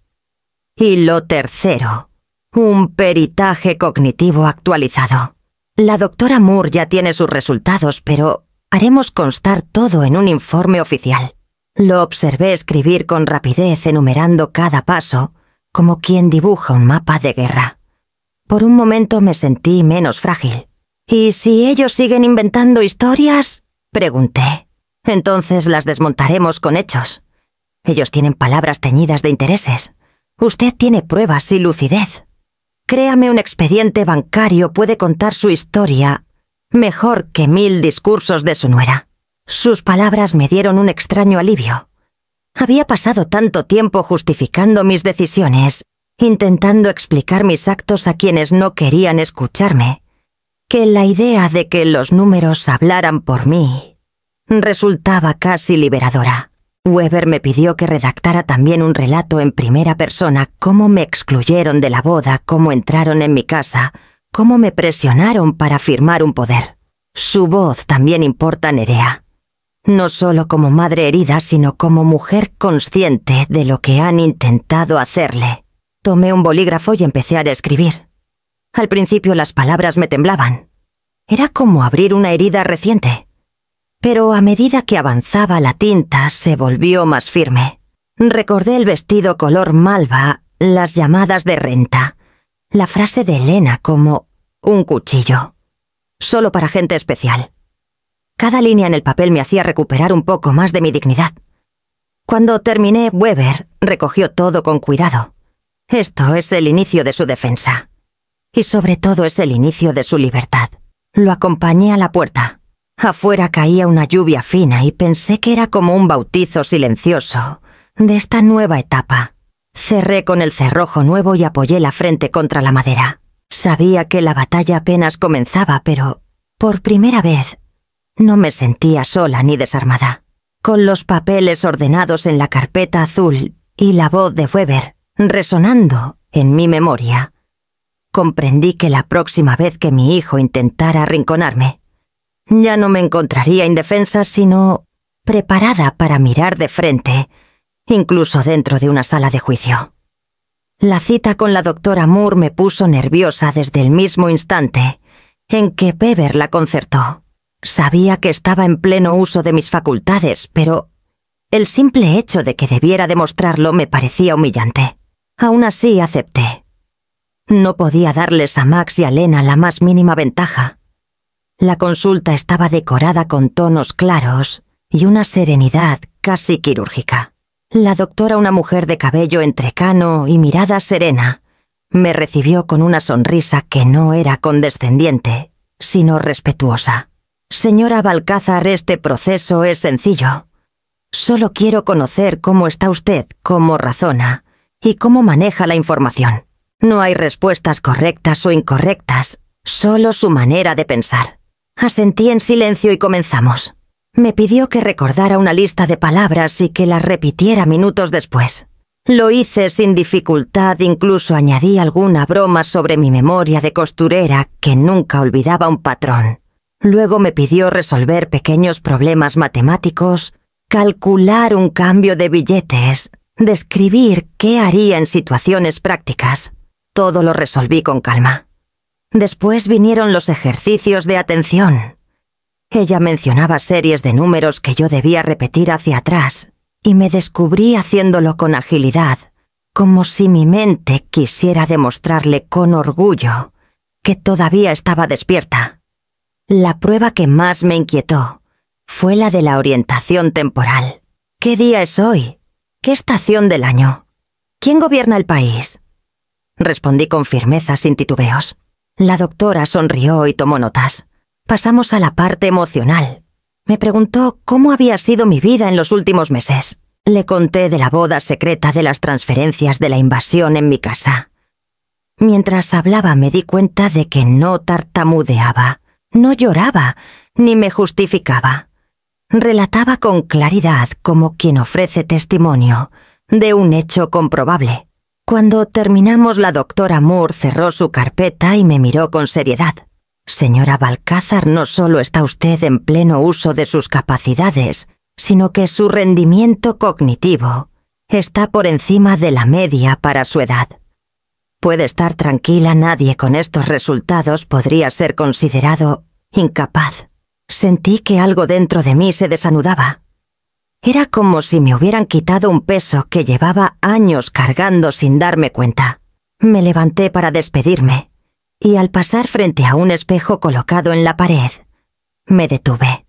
Y lo tercero, un peritaje cognitivo actualizado. La doctora Moore ya tiene sus resultados, pero haremos constar todo en un informe oficial. Lo observé escribir con rapidez, enumerando cada paso, como quien dibuja un mapa de guerra. Por un momento me sentí menos frágil. ¿Y si ellos siguen inventando historias?, pregunté. Entonces las desmontaremos con hechos. Ellos tienen palabras teñidas de intereses. Usted tiene pruebas y lucidez. Créame, un expediente bancario puede contar su historia mejor que 1000 discursos de su nuera. Sus palabras me dieron un extraño alivio. Había pasado tanto tiempo justificando mis decisiones, intentando explicar mis actos a quienes no querían escucharme, que la idea de que los números hablaran por mí resultaba casi liberadora. Weber me pidió que redactara también un relato en primera persona: cómo me excluyeron de la boda, cómo entraron en mi casa, cómo me presionaron para firmar un poder. Su voz también importa, Nerea. No solo como madre herida, sino como mujer consciente de lo que han intentado hacerle. Tomé un bolígrafo y empecé a escribir. Al principio las palabras me temblaban. Era como abrir una herida reciente. Pero a medida que avanzaba la tinta se volvió más firme. Recordé el vestido color malva, las llamadas de renta, la frase de Elena como un cuchillo. Solo para gente especial. Cada línea en el papel me hacía recuperar un poco más de mi dignidad. Cuando terminé, Weber recogió todo con cuidado. Esto es el inicio de su defensa. Y sobre todo es el inicio de su libertad. Lo acompañé a la puerta. Afuera caía una lluvia fina y pensé que era como un bautizo silencioso de esta nueva etapa. Cerré con el cerrojo nuevo y apoyé la frente contra la madera. Sabía que la batalla apenas comenzaba, pero por primera vez no me sentía sola ni desarmada. Con los papeles ordenados en la carpeta azul y la voz de Weber resonando en mi memoria, comprendí que la próxima vez que mi hijo intentara arrinconarme, ya no me encontraría indefensa, sino preparada para mirar de frente, incluso dentro de una sala de juicio. La cita con la doctora Moore me puso nerviosa desde el mismo instante en que Weber la concertó. Sabía que estaba en pleno uso de mis facultades, pero el simple hecho de que debiera demostrarlo me parecía humillante. Aún así acepté. No podía darles a Max y a Lena la más mínima ventaja. La consulta estaba decorada con tonos claros y una serenidad casi quirúrgica. La doctora, una mujer de cabello entrecano y mirada serena, me recibió con una sonrisa que no era condescendiente, sino respetuosa. Señora Balcázar, este proceso es sencillo. Solo quiero conocer cómo está usted, cómo razona y cómo maneja la información. No hay respuestas correctas o incorrectas, solo su manera de pensar. Asentí en silencio y comenzamos. Me pidió que recordara una lista de palabras y que las repitiera minutos después. Lo hice sin dificultad, incluso añadí alguna broma sobre mi memoria de costurera que nunca olvidaba un patrón. Luego me pidió resolver pequeños problemas matemáticos, calcular un cambio de billetes, describir qué haría en situaciones prácticas. Todo lo resolví con calma. Después vinieron los ejercicios de atención. Ella mencionaba series de números que yo debía repetir hacia atrás, y me descubrí haciéndolo con agilidad, como si mi mente quisiera demostrarle con orgullo que todavía estaba despierta. La prueba que más me inquietó fue la de la orientación temporal. ¿Qué día es hoy? ¿Qué estación del año? ¿Quién gobierna el país? Respondí con firmeza sin titubeos. La doctora sonrió y tomó notas. Pasamos a la parte emocional. Me preguntó cómo había sido mi vida en los últimos meses. Le conté de la boda secreta, de las transferencias, de la invasión en mi casa. Mientras hablaba me di cuenta de que no tartamudeaba, no lloraba, ni me justificaba. Relataba con claridad como quien ofrece testimonio de un hecho comprobable. Cuando terminamos, la doctora Moore cerró su carpeta y me miró con seriedad. Señora Balcázar, no solo está usted en pleno uso de sus capacidades, sino que su rendimiento cognitivo está por encima de la media para su edad. Puede estar tranquila, nadie con estos resultados podría ser considerado incapaz. Sentí que algo dentro de mí se desanudaba. Era como si me hubieran quitado un peso que llevaba años cargando sin darme cuenta. Me levanté para despedirme, y al pasar frente a un espejo colocado en la pared, me detuve.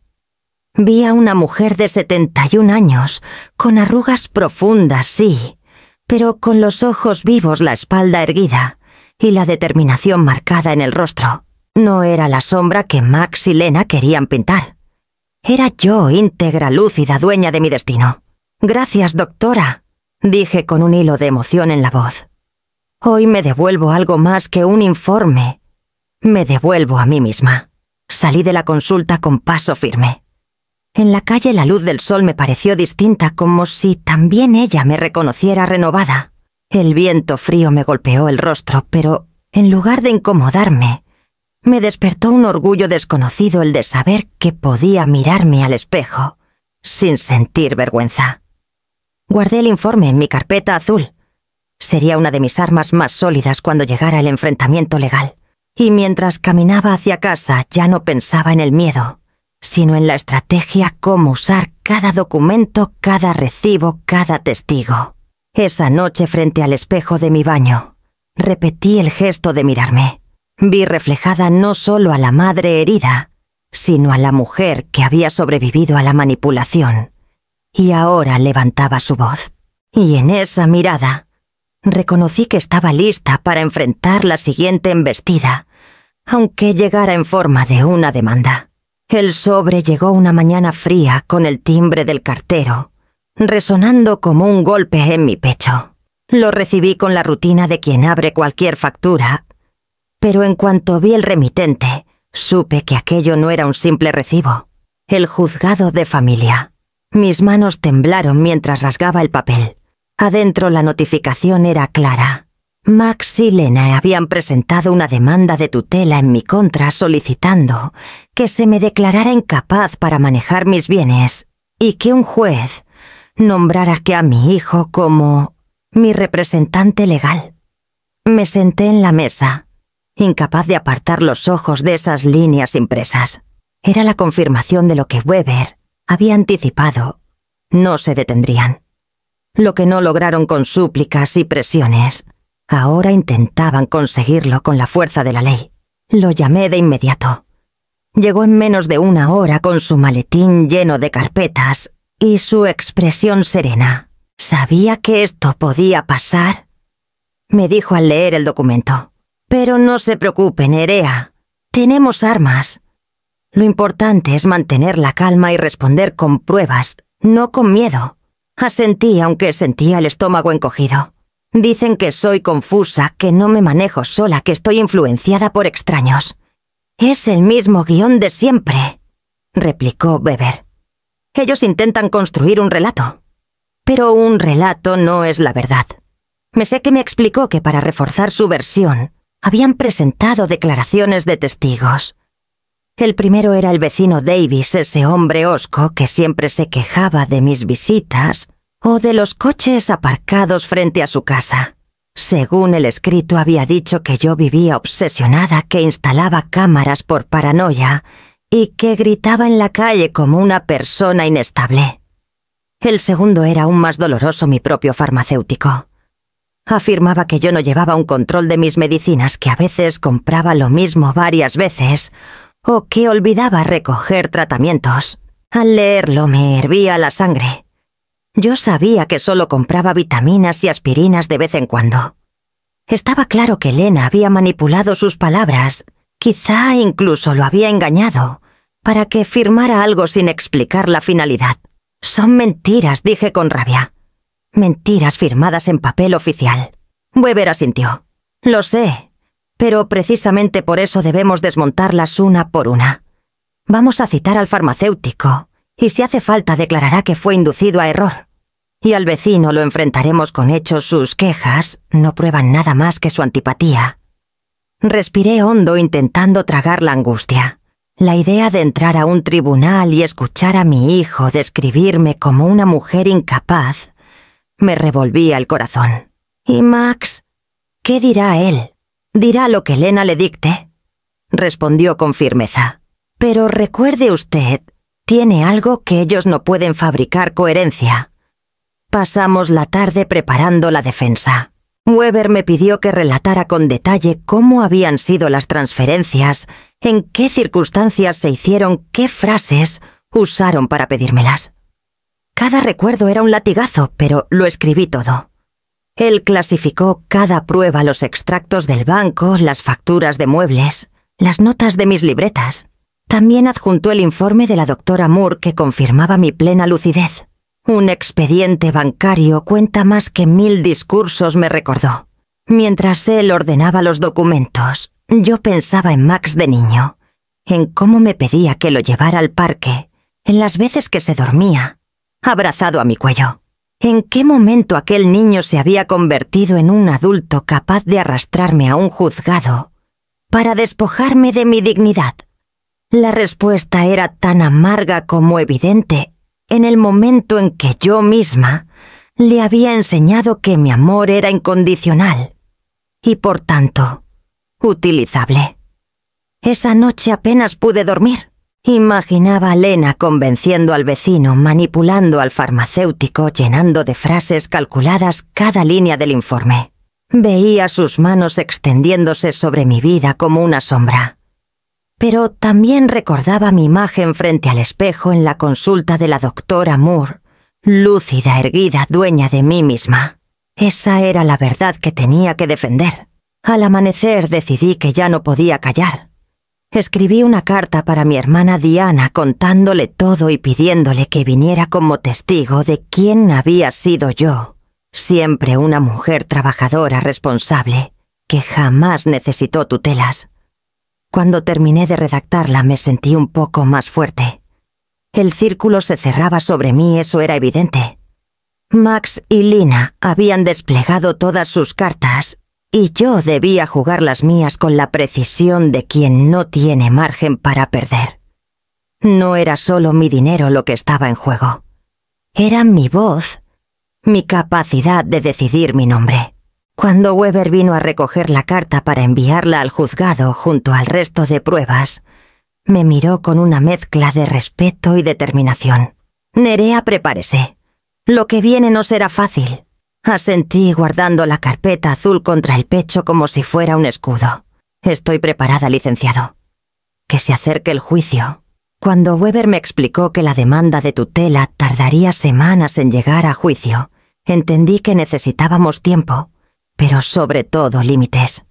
Vi a una mujer de 71 años, con arrugas profundas, sí, pero con los ojos vivos, la espalda erguida y la determinación marcada en el rostro. No era la sombra que Max y Lena querían pintar. Era yo, íntegra, lúcida, dueña de mi destino. «Gracias, doctora», dije con un hilo de emoción en la voz. «Hoy me devuelvo algo más que un informe. Me devuelvo a mí misma». Salí de la consulta con paso firme. En la calle la luz del sol me pareció distinta, como si también ella me reconociera renovada. El viento frío me golpeó el rostro, pero en lugar de incomodarme, me despertó un orgullo desconocido, el de saber que podía mirarme al espejo sin sentir vergüenza. Guardé el informe en mi carpeta azul. Sería una de mis armas más sólidas cuando llegara el enfrentamiento legal. Y mientras caminaba hacia casa ya no pensaba en el miedo, sino en la estrategia, cómo usar cada documento, cada recibo, cada testigo. Esa noche, frente al espejo de mi baño, repetí el gesto de mirarme. Vi reflejada no solo a la madre herida, sino a la mujer que había sobrevivido a la manipulación, y ahora levantaba su voz. Y en esa mirada reconocí que estaba lista para enfrentar la siguiente embestida, aunque llegara en forma de una demanda. El sobre llegó una mañana fría con el timbre del cartero, resonando como un golpe en mi pecho. Lo recibí con la rutina de quien abre cualquier factura, pero en cuanto vi el remitente, supe que aquello no era un simple recibo. El juzgado de familia. Mis manos temblaron mientras rasgaba el papel. Adentro la notificación era clara. Max y Lena habían presentado una demanda de tutela en mi contra solicitando que se me declarara incapaz para manejar mis bienes y que un juez nombrara que a mi hijo como mi representante legal. Me senté en la mesa, incapaz de apartar los ojos de esas líneas impresas. Era la confirmación de lo que Weber había anticipado. No se detendrían. Lo que no lograron con súplicas y presiones, ahora intentaban conseguirlo con la fuerza de la ley. Lo llamé de inmediato. Llegó en menos de una hora con su maletín lleno de carpetas y su expresión serena. ¿Sabía que esto podía pasar?, me dijo al leer el documento. Pero no se preocupe, Nerea. Tenemos armas. Lo importante es mantener la calma y responder con pruebas, no con miedo. Asentí, aunque sentía el estómago encogido. Dicen que soy confusa, que no me manejo sola, que estoy influenciada por extraños. Es el mismo guión de siempre, replicó Weber. Ellos intentan construir un relato. Pero un relato no es la verdad. Me sé que me explicó que para reforzar su versión, habían presentado declaraciones de testigos. El primero era el vecino Davis, ese hombre hosco que siempre se quejaba de mis visitas o de los coches aparcados frente a su casa. Según el escrito había dicho que yo vivía obsesionada, que instalaba cámaras por paranoia y que gritaba en la calle como una persona inestable. El segundo era aún más doloroso, mi propio farmacéutico. Afirmaba que yo no llevaba un control de mis medicinas, que a veces compraba lo mismo varias veces o que olvidaba recoger tratamientos. Al leerlo me hervía la sangre. Yo sabía que solo compraba vitaminas y aspirinas de vez en cuando. Estaba claro que Lena había manipulado sus palabras, quizá incluso lo había engañado, para que firmara algo sin explicar la finalidad. Son mentiras, dije con rabia. Mentiras firmadas en papel oficial. Weber asintió. Lo sé, pero precisamente por eso debemos desmontarlas una por una. Vamos a citar al farmacéutico, y si hace falta declarará que fue inducido a error. Y al vecino lo enfrentaremos con hechos. Sus quejas no prueban nada más que su antipatía. Respiré hondo intentando tragar la angustia. La idea de entrar a un tribunal y escuchar a mi hijo describirme como una mujer incapaz me revolvía el corazón. ¿Y Max? ¿Qué dirá él? ¿Dirá lo que Lena le dicte? Respondió con firmeza. Pero recuerde usted, tiene algo que ellos no pueden fabricar: coherencia. Pasamos la tarde preparando la defensa. Weber me pidió que relatara con detalle cómo habían sido las transferencias, en qué circunstancias se hicieron, qué frases usaron para pedírmelas. Cada recuerdo era un latigazo, pero lo escribí todo. Él clasificó cada prueba: los extractos del banco, las facturas de muebles, las notas de mis libretas. También adjuntó el informe de la doctora Moore que confirmaba mi plena lucidez. Un expediente bancario cuenta más que 1000 discursos, me recordó. Mientras él ordenaba los documentos, yo pensaba en Max de niño, en cómo me pedía que lo llevara al parque, en las veces que se dormía, abrazado a mi cuello. ¿En qué momento aquel niño se había convertido en un adulto capaz de arrastrarme a un juzgado para despojarme de mi dignidad? La respuesta era tan amarga como evidente en el momento en que yo misma le había enseñado que mi amor era incondicional y, por tanto, utilizable. Esa noche apenas pude dormir. Imaginaba a Lena convenciendo al vecino, manipulando al farmacéutico, llenando de frases calculadas cada línea del informe. Veía sus manos extendiéndose sobre mi vida como una sombra. Pero también recordaba mi imagen frente al espejo en la consulta de la doctora Moore, lúcida, erguida, dueña de mí misma. Esa era la verdad que tenía que defender. Al amanecer decidí que ya no podía callar. Escribí una carta para mi hermana Diana contándole todo y pidiéndole que viniera como testigo de quién había sido yo, siempre una mujer trabajadora responsable, que jamás necesitó tutelas. Cuando terminé de redactarla me sentí un poco más fuerte. El círculo se cerraba sobre mí, eso era evidente. Max y Lina habían desplegado todas sus cartas y yo debía jugar las mías con la precisión de quien no tiene margen para perder. No era solo mi dinero lo que estaba en juego. Era mi voz, mi capacidad de decidir mi nombre. Cuando Weber vino a recoger la carta para enviarla al juzgado junto al resto de pruebas, me miró con una mezcla de respeto y determinación. «Nerea, prepárese. Lo que viene no será fácil», asentí guardando la carpeta azul contra el pecho como si fuera un escudo. «Estoy preparada, licenciado. Que se acerque el juicio». Cuando Weber me explicó que la demanda de tutela tardaría semanas en llegar a juicio, entendí que necesitábamos tiempo, pero sobre todo límites.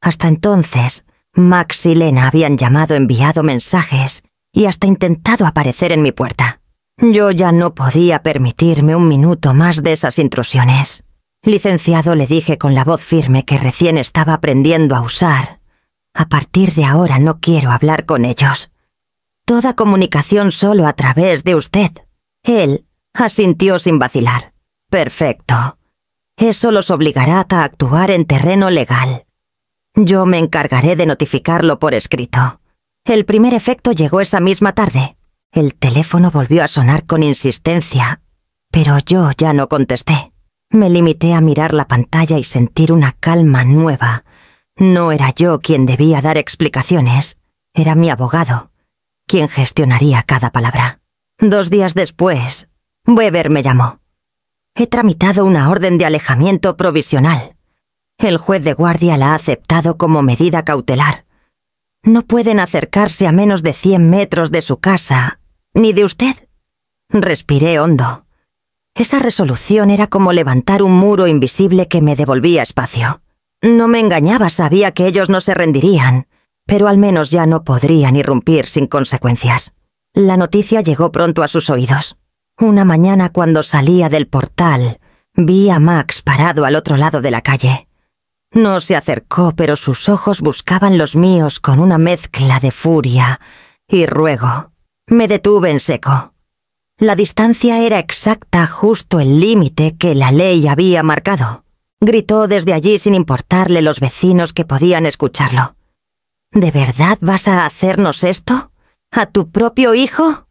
Hasta entonces, Max y Lena habían llamado, enviado mensajes y hasta intentado aparecer en mi puerta. Yo ya no podía permitirme un minuto más de esas intrusiones. «Licenciado», le dije con la voz firme que recién estaba aprendiendo a usar, «a partir de ahora no quiero hablar con ellos. toda comunicación solo a través de usted. Él asintió sin vacilar. Perfecto. Eso los obligará a actuar en terreno legal. Yo me encargaré de notificarlo por escrito. El primer efecto llegó esa misma tarde. El teléfono volvió a sonar con insistencia, pero yo ya no contesté. Me limité a mirar la pantalla y sentir una calma nueva. No era yo quien debía dar explicaciones, era mi abogado, quien gestionaría cada palabra. 2 días después, Weber me llamó. He tramitado una orden de alejamiento provisional. El juez de guardia la ha aceptado como medida cautelar. No pueden acercarse a menos de 100 metros de su casa, ni de usted. Respiré hondo. Esa resolución era como levantar un muro invisible que me devolvía espacio. No me engañaba, sabía que ellos no se rendirían, pero al menos ya no podrían irrumpir sin consecuencias. La noticia llegó pronto a sus oídos. Una mañana cuando salía del portal, vi a Max parado al otro lado de la calle. No se acercó, pero sus ojos buscaban los míos con una mezcla de furia y ruego. Me detuve en seco. La distancia era exacta, justo el límite que la ley había marcado. Gritó desde allí sin importarle los vecinos que podían escucharlo. ¿De verdad vas a hacernos esto? ¿A tu propio hijo?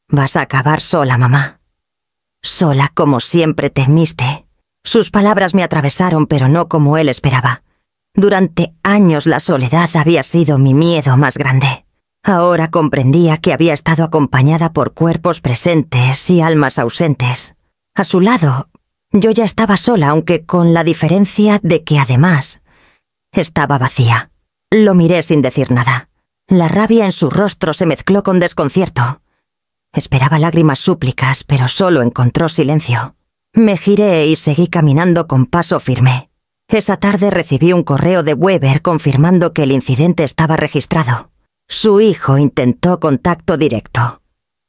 Vas a acabar sola, mamá. Sola como siempre temiste. Sus palabras me atravesaron, pero no como él esperaba. Durante años la soledad había sido mi miedo más grande. Ahora comprendía que había estado acompañada por cuerpos presentes y almas ausentes. A su lado, yo ya estaba sola, aunque con la diferencia de que además estaba vacía. Lo miré sin decir nada. La rabia en su rostro se mezcló con desconcierto. Esperaba lágrimas súplicas, pero solo encontró silencio. Me giré y seguí caminando con paso firme. Esa tarde recibí un correo de Weber confirmando que el incidente estaba registrado. Su hijo intentó contacto directo.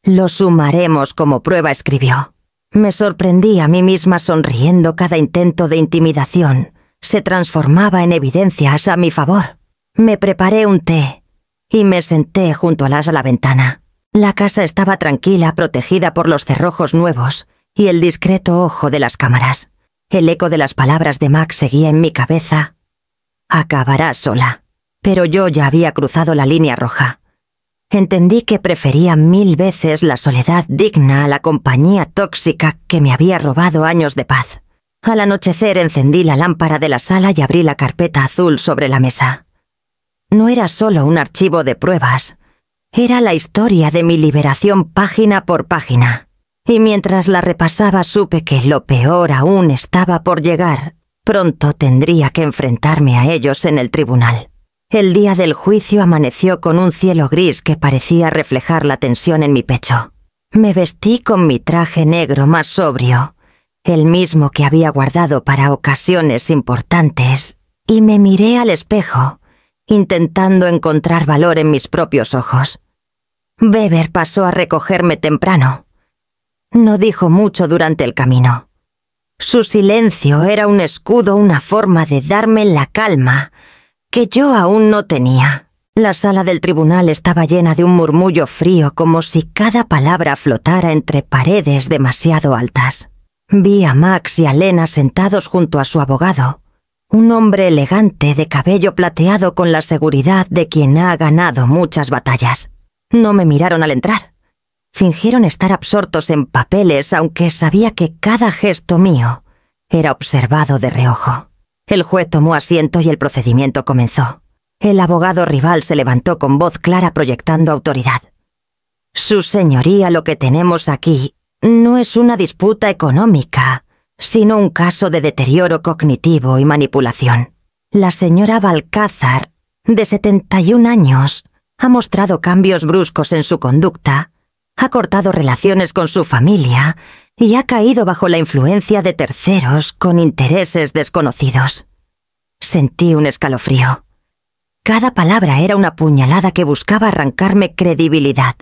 Lo sumaremos como prueba, escribió. Me sorprendí a mí misma sonriendo. Cada intento de intimidación se transformaba en evidencias a mi favor. Me preparé un té y me senté junto a la ventana. La casa estaba tranquila, protegida por los cerrojos nuevos y el discreto ojo de las cámaras. El eco de las palabras de Max seguía en mi cabeza. Acabará sola. Pero yo ya había cruzado la línea roja. Entendí que prefería 1000 veces la soledad digna a la compañía tóxica que me había robado años de paz. Al anochecer encendí la lámpara de la sala y abrí la carpeta azul sobre la mesa. No era solo un archivo de pruebas. Era la historia de mi liberación página por página. Y mientras la repasaba supe que lo peor aún estaba por llegar. Pronto tendría que enfrentarme a ellos en el tribunal. El día del juicio amaneció con un cielo gris que parecía reflejar la tensión en mi pecho. Me vestí con mi traje negro más sobrio, el mismo que había guardado para ocasiones importantes, y me miré al espejo, intentando encontrar valor en mis propios ojos. Weber pasó a recogerme temprano. No dijo mucho durante el camino. Su silencio era un escudo, una forma de darme la calma que yo aún no tenía. La sala del tribunal estaba llena de un murmullo frío, como si cada palabra flotara entre paredes demasiado altas. Vi a Max y a Lena sentados junto a su abogado, un hombre elegante de cabello plateado con la seguridad de quien ha ganado muchas batallas. No me miraron al entrar. Fingieron estar absortos en papeles, aunque sabía que cada gesto mío era observado de reojo. El juez tomó asiento y el procedimiento comenzó. El abogado rival se levantó con voz clara proyectando autoridad. Su señoría, lo que tenemos aquí no es una disputa económica, sino un caso de deterioro cognitivo y manipulación. La señora Balcázar, de 71 años, ha mostrado cambios bruscos en su conducta, ha cortado relaciones con su familia y ha caído bajo la influencia de terceros con intereses desconocidos. Sentí un escalofrío. Cada palabra era una puñalada que buscaba arrancarme credibilidad.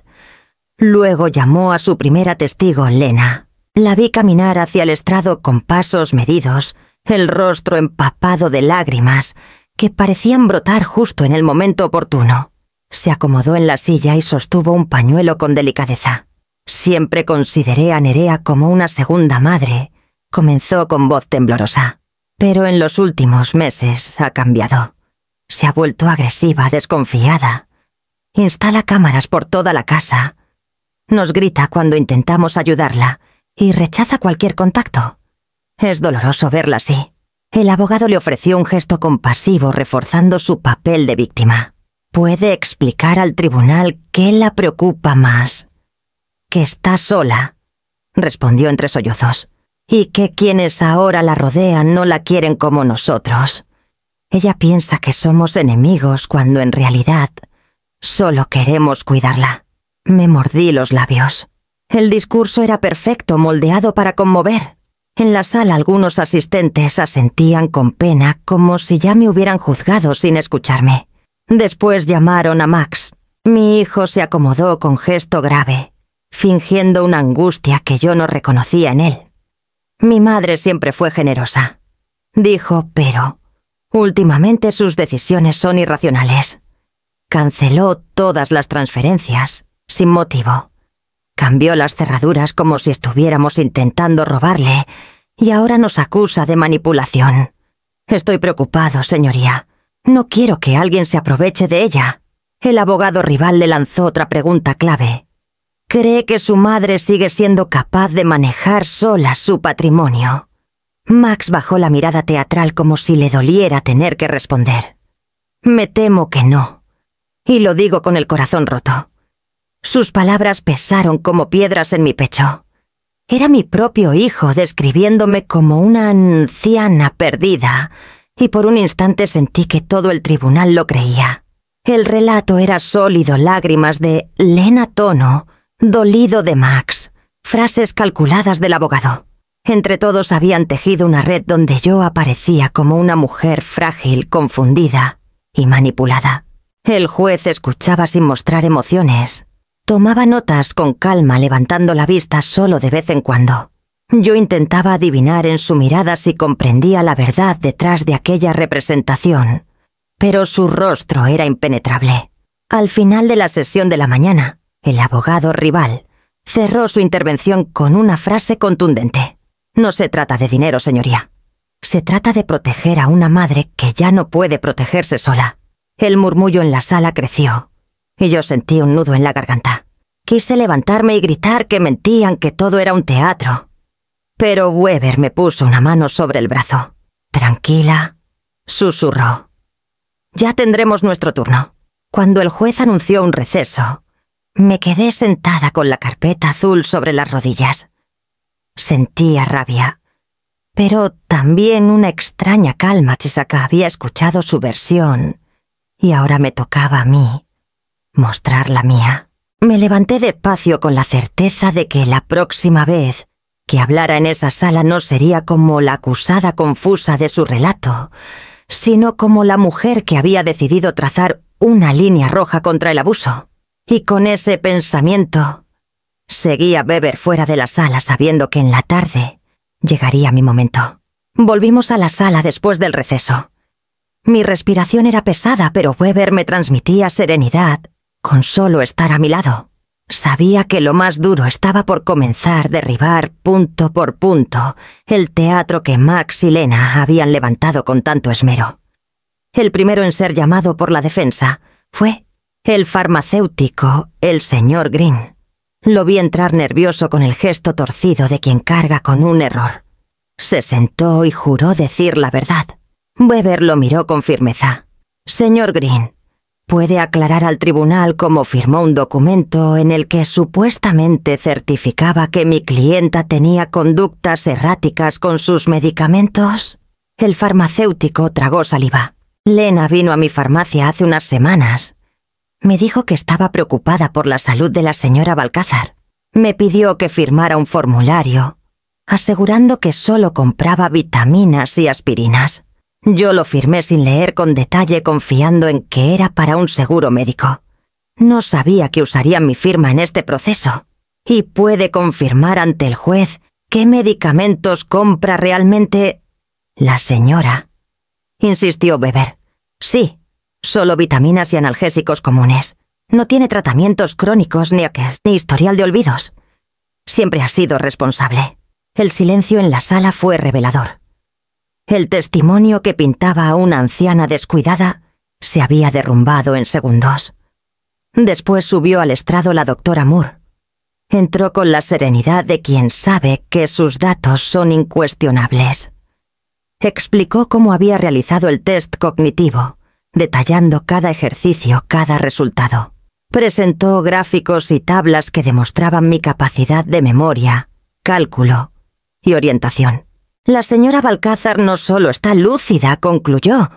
Luego llamó a su primera testigo, Lena. La vi caminar hacia el estrado con pasos medidos, el rostro empapado de lágrimas que parecían brotar justo en el momento oportuno. Se acomodó en la silla y sostuvo un pañuelo con delicadeza. Siempre consideré a Nerea como una segunda madre, comenzó con voz temblorosa. Pero en los últimos meses ha cambiado. Se ha vuelto agresiva, desconfiada. Instala cámaras por toda la casa. Nos grita cuando intentamos ayudarla y rechaza cualquier contacto. Es doloroso verla así. El abogado le ofreció un gesto compasivo reforzando su papel de víctima. ¿Puede explicar al tribunal qué la preocupa más? Que está sola, respondió entre sollozos, y que quienes ahora la rodean no la quieren como nosotros. Ella piensa que somos enemigos cuando en realidad solo queremos cuidarla. Me mordí los labios. El discurso era perfecto, moldeado para conmover. En la sala algunos asistentes asentían con pena como si ya me hubieran juzgado sin escucharme. Después llamaron a Max. Mi hijo se acomodó con gesto grave, fingiendo una angustia que yo no reconocía en él. Mi madre siempre fue generosa. Dijo, pero últimamente sus decisiones son irracionales. Canceló todas las transferencias, sin motivo. Cambió las cerraduras como si estuviéramos intentando robarle y ahora nos acusa de manipulación. Estoy preocupado, señoría. No quiero que alguien se aproveche de ella. El abogado rival le lanzó otra pregunta clave. ¿Cree que su madre sigue siendo capaz de manejar sola su patrimonio? Max bajó la mirada teatral como si le doliera tener que responder. Me temo que no. Y lo digo con el corazón roto. Sus palabras pesaron como piedras en mi pecho. Era mi propio hijo describiéndome como una anciana perdida, y por un instante sentí que todo el tribunal lo creía. El relato era sólido, lágrimas de lena tono, dolido de Max, frases calculadas del abogado. Entre todos habían tejido una red donde yo aparecía como una mujer frágil, confundida y manipulada. El juez escuchaba sin mostrar emociones. Tomaba notas con calma, levantando la vista solo de vez en cuando. Yo intentaba adivinar en su mirada si comprendía la verdad detrás de aquella representación, pero su rostro era impenetrable. Al final de la sesión de la mañana, el abogado rival cerró su intervención con una frase contundente. No se trata de dinero, señoría. Se trata de proteger a una madre que ya no puede protegerse sola. El murmullo en la sala creció, y yo sentí un nudo en la garganta. Quise levantarme y gritar que mentían, que todo era un teatro. Pero Weber me puso una mano sobre el brazo. Tranquila, susurró. Ya tendremos nuestro turno. Cuando el juez anunció un receso, me quedé sentada con la carpeta azul sobre las rodillas. Sentía rabia, pero también una extraña calma. Chisaka había escuchado su versión y ahora me tocaba a mí mostrar la mía. Me levanté despacio con la certeza de que la próxima vez que hablara en esa sala no sería como la acusada confusa de su relato, sino como la mujer que había decidido trazar una línea roja contra el abuso. Y con ese pensamiento seguí a Weber fuera de la sala sabiendo que en la tarde llegaría mi momento. Volvimos a la sala después del receso. Mi respiración era pesada, pero Weber me transmitía serenidad con solo estar a mi lado. Sabía que lo más duro estaba por comenzar, derribar punto por punto el teatro que Max y Lena habían levantado con tanto esmero. El primero en ser llamado por la defensa fue el farmacéutico, el señor Green. Lo vi entrar nervioso con el gesto torcido de quien carga con un error. Se sentó y juró decir la verdad. Weber lo miró con firmeza. Señor Green, ¿puede aclarar al tribunal cómo firmó un documento en el que supuestamente certificaba que mi clienta tenía conductas erráticas con sus medicamentos? El farmacéutico tragó saliva. Lena vino a mi farmacia hace unas semanas. Me dijo que estaba preocupada por la salud de la señora Balcázar. Me pidió que firmara un formulario, asegurando que solo compraba vitaminas y aspirinas. Yo lo firmé sin leer con detalle, confiando en que era para un seguro médico. No sabía que usarían mi firma en este proceso. ¿Y puede confirmar ante el juez qué medicamentos compra realmente la señora?, insistió Weber. Sí, Solo vitaminas y analgésicos comunes. No tiene tratamientos crónicos ni historial de olvidos. Siempre ha sido responsable. El silencio en la sala fue revelador. El testimonio que pintaba a una anciana descuidada se había derrumbado en segundos. Después subió al estrado la doctora Moore. Entró con la serenidad de quien sabe que sus datos son incuestionables. Explicó cómo había realizado el test cognitivo, detallando cada ejercicio, cada resultado. Presentó gráficos y tablas que demostraban mi capacidad de memoria, cálculo y orientación. La señora Balcázar no solo está lúcida, concluyó,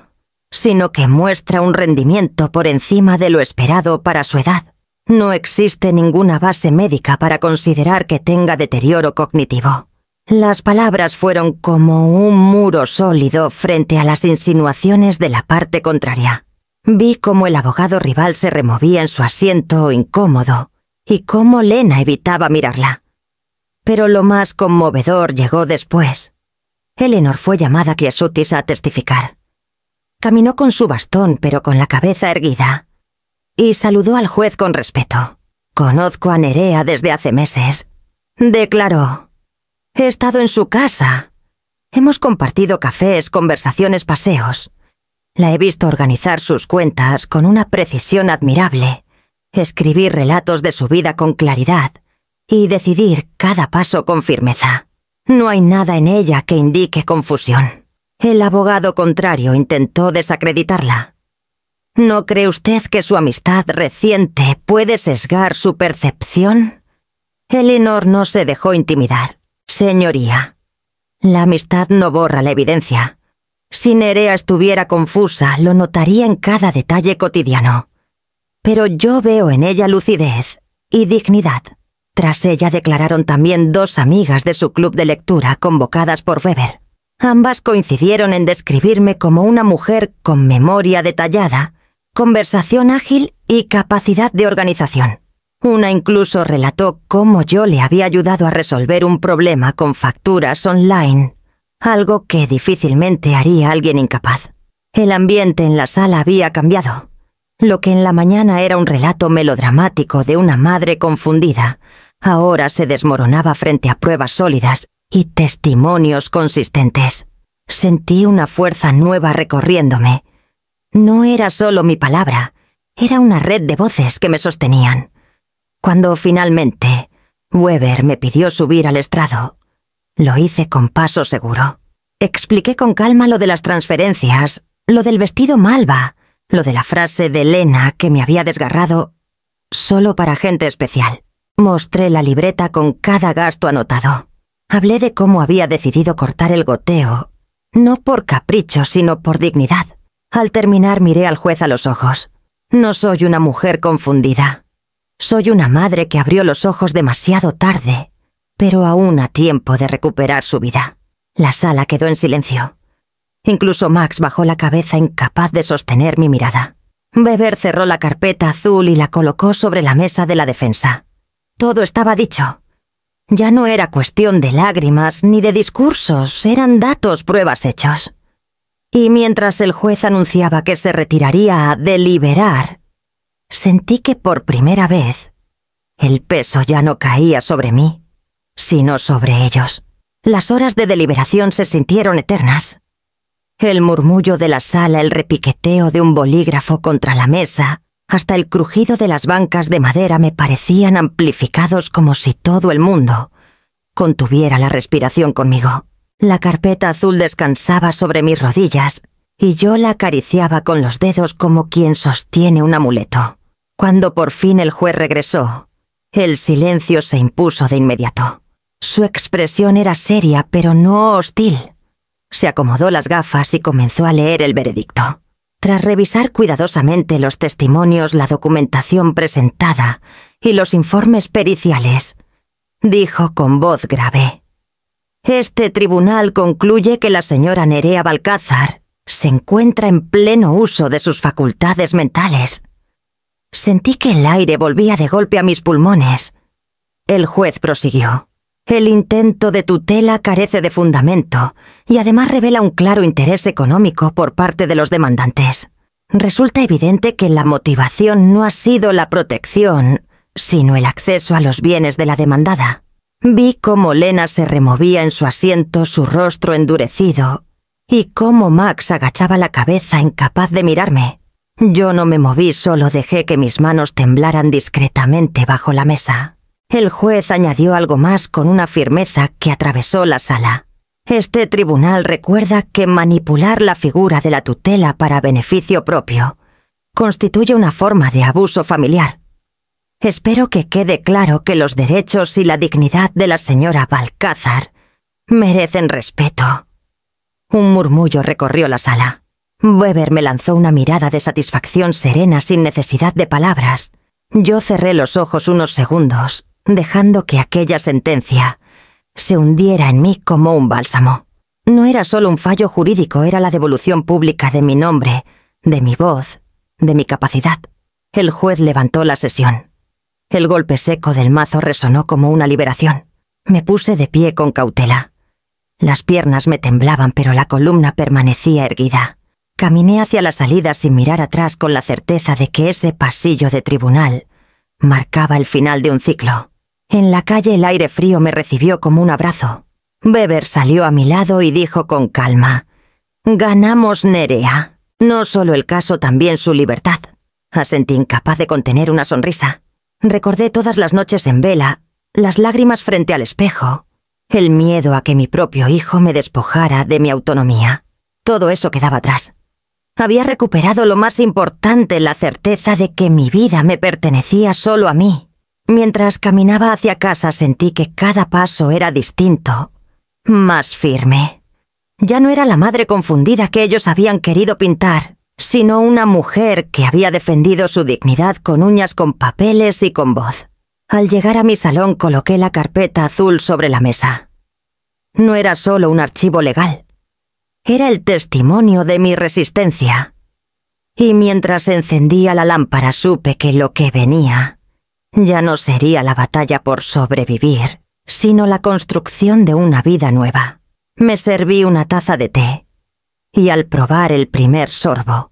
sino que muestra un rendimiento por encima de lo esperado para su edad. No existe ninguna base médica para considerar que tenga deterioro cognitivo. Las palabras fueron como un muro sólido frente a las insinuaciones de la parte contraria. Vi cómo el abogado rival se removía en su asiento incómodo y cómo Lena evitaba mirarla. Pero lo más conmovedor llegó después. Eleanor fue llamada a Kiesutis a testificar. Caminó con su bastón, pero con la cabeza erguida, y saludó al juez con respeto. «Conozco a Nerea desde hace meses», declaró. «He estado en su casa. Hemos compartido cafés, conversaciones, paseos. La he visto organizar sus cuentas con una precisión admirable, escribir relatos de su vida con claridad y decidir cada paso con firmeza. No hay nada en ella que indique confusión». El abogado contrario intentó desacreditarla. ¿No cree usted que su amistad reciente puede sesgar su percepción? Eleanor no se dejó intimidar. «Señoría, la amistad no borra la evidencia. Si Nerea estuviera confusa, lo notaría en cada detalle cotidiano. Pero yo veo en ella lucidez y dignidad». Tras ella declararon también 2 amigas de su club de lectura convocadas por Weber. Ambas coincidieron en describirme como una mujer con memoria detallada, conversación ágil y capacidad de organización. Una incluso relató cómo yo le había ayudado a resolver un problema con facturas online, algo que difícilmente haría alguien incapaz. El ambiente en la sala había cambiado. Lo que en la mañana era un relato melodramático de una madre confundida, ahora se desmoronaba frente a pruebas sólidas y testimonios consistentes. Sentí una fuerza nueva recorriéndome. No era solo mi palabra, era una red de voces que me sostenían. Cuando finalmente Weber me pidió subir al estrado, lo hice con paso seguro. Expliqué con calma lo de las transferencias, lo del vestido malva, lo de la frase de Lena que me había desgarrado solo para gente especial. Mostré la libreta con cada gasto anotado. Hablé de cómo había decidido cortar el goteo, no por capricho, sino por dignidad. Al terminar miré al juez a los ojos. No soy una mujer confundida. Soy una madre que abrió los ojos demasiado tarde, pero aún a tiempo de recuperar su vida. La sala quedó en silencio. Incluso Max bajó la cabeza incapaz de sostener mi mirada. Weber cerró la carpeta azul y la colocó sobre la mesa de la defensa. Todo estaba dicho. Ya no era cuestión de lágrimas ni de discursos, eran datos, pruebas, hechos. Y mientras el juez anunciaba que se retiraría a deliberar, sentí que por primera vez el peso ya no caía sobre mí, sino sobre ellos. Las horas de deliberación se sintieron eternas. El murmullo de la sala, el repiqueteo de un bolígrafo contra la mesa, hasta el crujido de las bancas de madera me parecían amplificados como si todo el mundo contuviera la respiración conmigo. La carpeta azul descansaba sobre mis rodillas y yo la acariciaba con los dedos como quien sostiene un amuleto. Cuando por fin el juez regresó, el silencio se impuso de inmediato. Su expresión era seria, pero no hostil. Se acomodó las gafas y comenzó a leer el veredicto. Tras revisar cuidadosamente los testimonios, la documentación presentada y los informes periciales, dijo con voz grave: «Este tribunal concluye que la señora Nerea Balcázar se encuentra en pleno uso de sus facultades mentales». Sentí que el aire volvía de golpe a mis pulmones. El juez prosiguió: «El intento de tutela carece de fundamento y además revela un claro interés económico por parte de los demandantes. Resulta evidente que la motivación no ha sido la protección, sino el acceso a los bienes de la demandada. Vi cómo Lena se removía en su asiento, su rostro endurecido, y cómo Max agachaba la cabeza incapaz de mirarme. Yo no me moví, solo dejé que mis manos temblaran discretamente bajo la mesa. El juez añadió algo más con una firmeza que atravesó la sala. Este tribunal recuerda que manipular la figura de la tutela para beneficio propio constituye una forma de abuso familiar. Espero que quede claro que los derechos y la dignidad de la señora Balcázar merecen respeto. Un murmullo recorrió la sala. Weber me lanzó una mirada de satisfacción serena sin necesidad de palabras. Yo cerré los ojos unos segundos, dejando que aquella sentencia se hundiera en mí como un bálsamo. No era solo un fallo jurídico, era la devolución pública de mi nombre, de mi voz, de mi capacidad. El juez levantó la sesión. El golpe seco del mazo resonó como una liberación. Me puse de pie con cautela. Las piernas me temblaban, pero la columna permanecía erguida. Caminé hacia la salida sin mirar atrás, con la certeza de que ese pasillo de tribunal marcaba el final de un ciclo. En la calle el aire frío me recibió como un abrazo. Weber salió a mi lado y dijo con calma: «Ganamos, Nerea. No solo el caso, también su libertad». Asentí, incapaz de contener una sonrisa. Recordé todas las noches en vela, las lágrimas frente al espejo, el miedo a que mi propio hijo me despojara de mi autonomía. Todo eso quedaba atrás. Había recuperado lo más importante, la certeza de que mi vida me pertenecía solo a mí. Mientras caminaba hacia casa sentí que cada paso era distinto, más firme. Ya no era la madre confundida que ellos habían querido pintar, sino una mujer que había defendido su dignidad con uñas, con papeles y con voz. Al llegar a mi salón coloqué la carpeta azul sobre la mesa. No era solo un archivo legal. Era el testimonio de mi resistencia. Y mientras encendía la lámpara supe que lo que venía ya no sería la batalla por sobrevivir, sino la construcción de una vida nueva. Me serví una taza de té, y al probar el primer sorbo,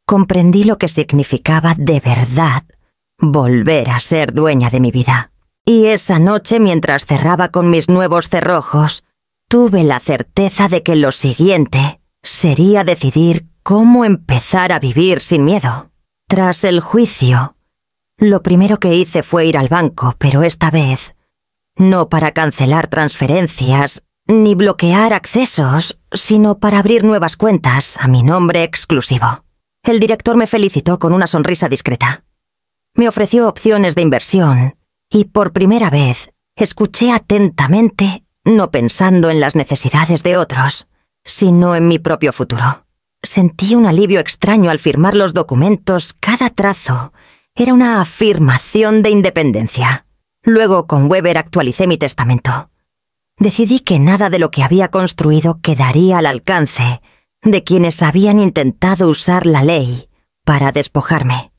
comprendí lo que significaba de verdad volver a ser dueña de mi vida. Y esa noche, mientras cerraba con mis nuevos cerrojos, tuve la certeza de que lo siguiente sería decidir cómo empezar a vivir sin miedo. Tras el juicio, lo primero que hice fue ir al banco, pero esta vez no para cancelar transferencias ni bloquear accesos, sino para abrir nuevas cuentas a mi nombre exclusivo. El director me felicitó con una sonrisa discreta. Me ofreció opciones de inversión y por primera vez escuché atentamente, no pensando en las necesidades de otros, sino en mi propio futuro. Sentí un alivio extraño al firmar los documentos. Cada trazo era una afirmación de independencia. Luego, con Weber actualicé mi testamento. Decidí que nada de lo que había construido quedaría al alcance de quienes habían intentado usar la ley para despojarme.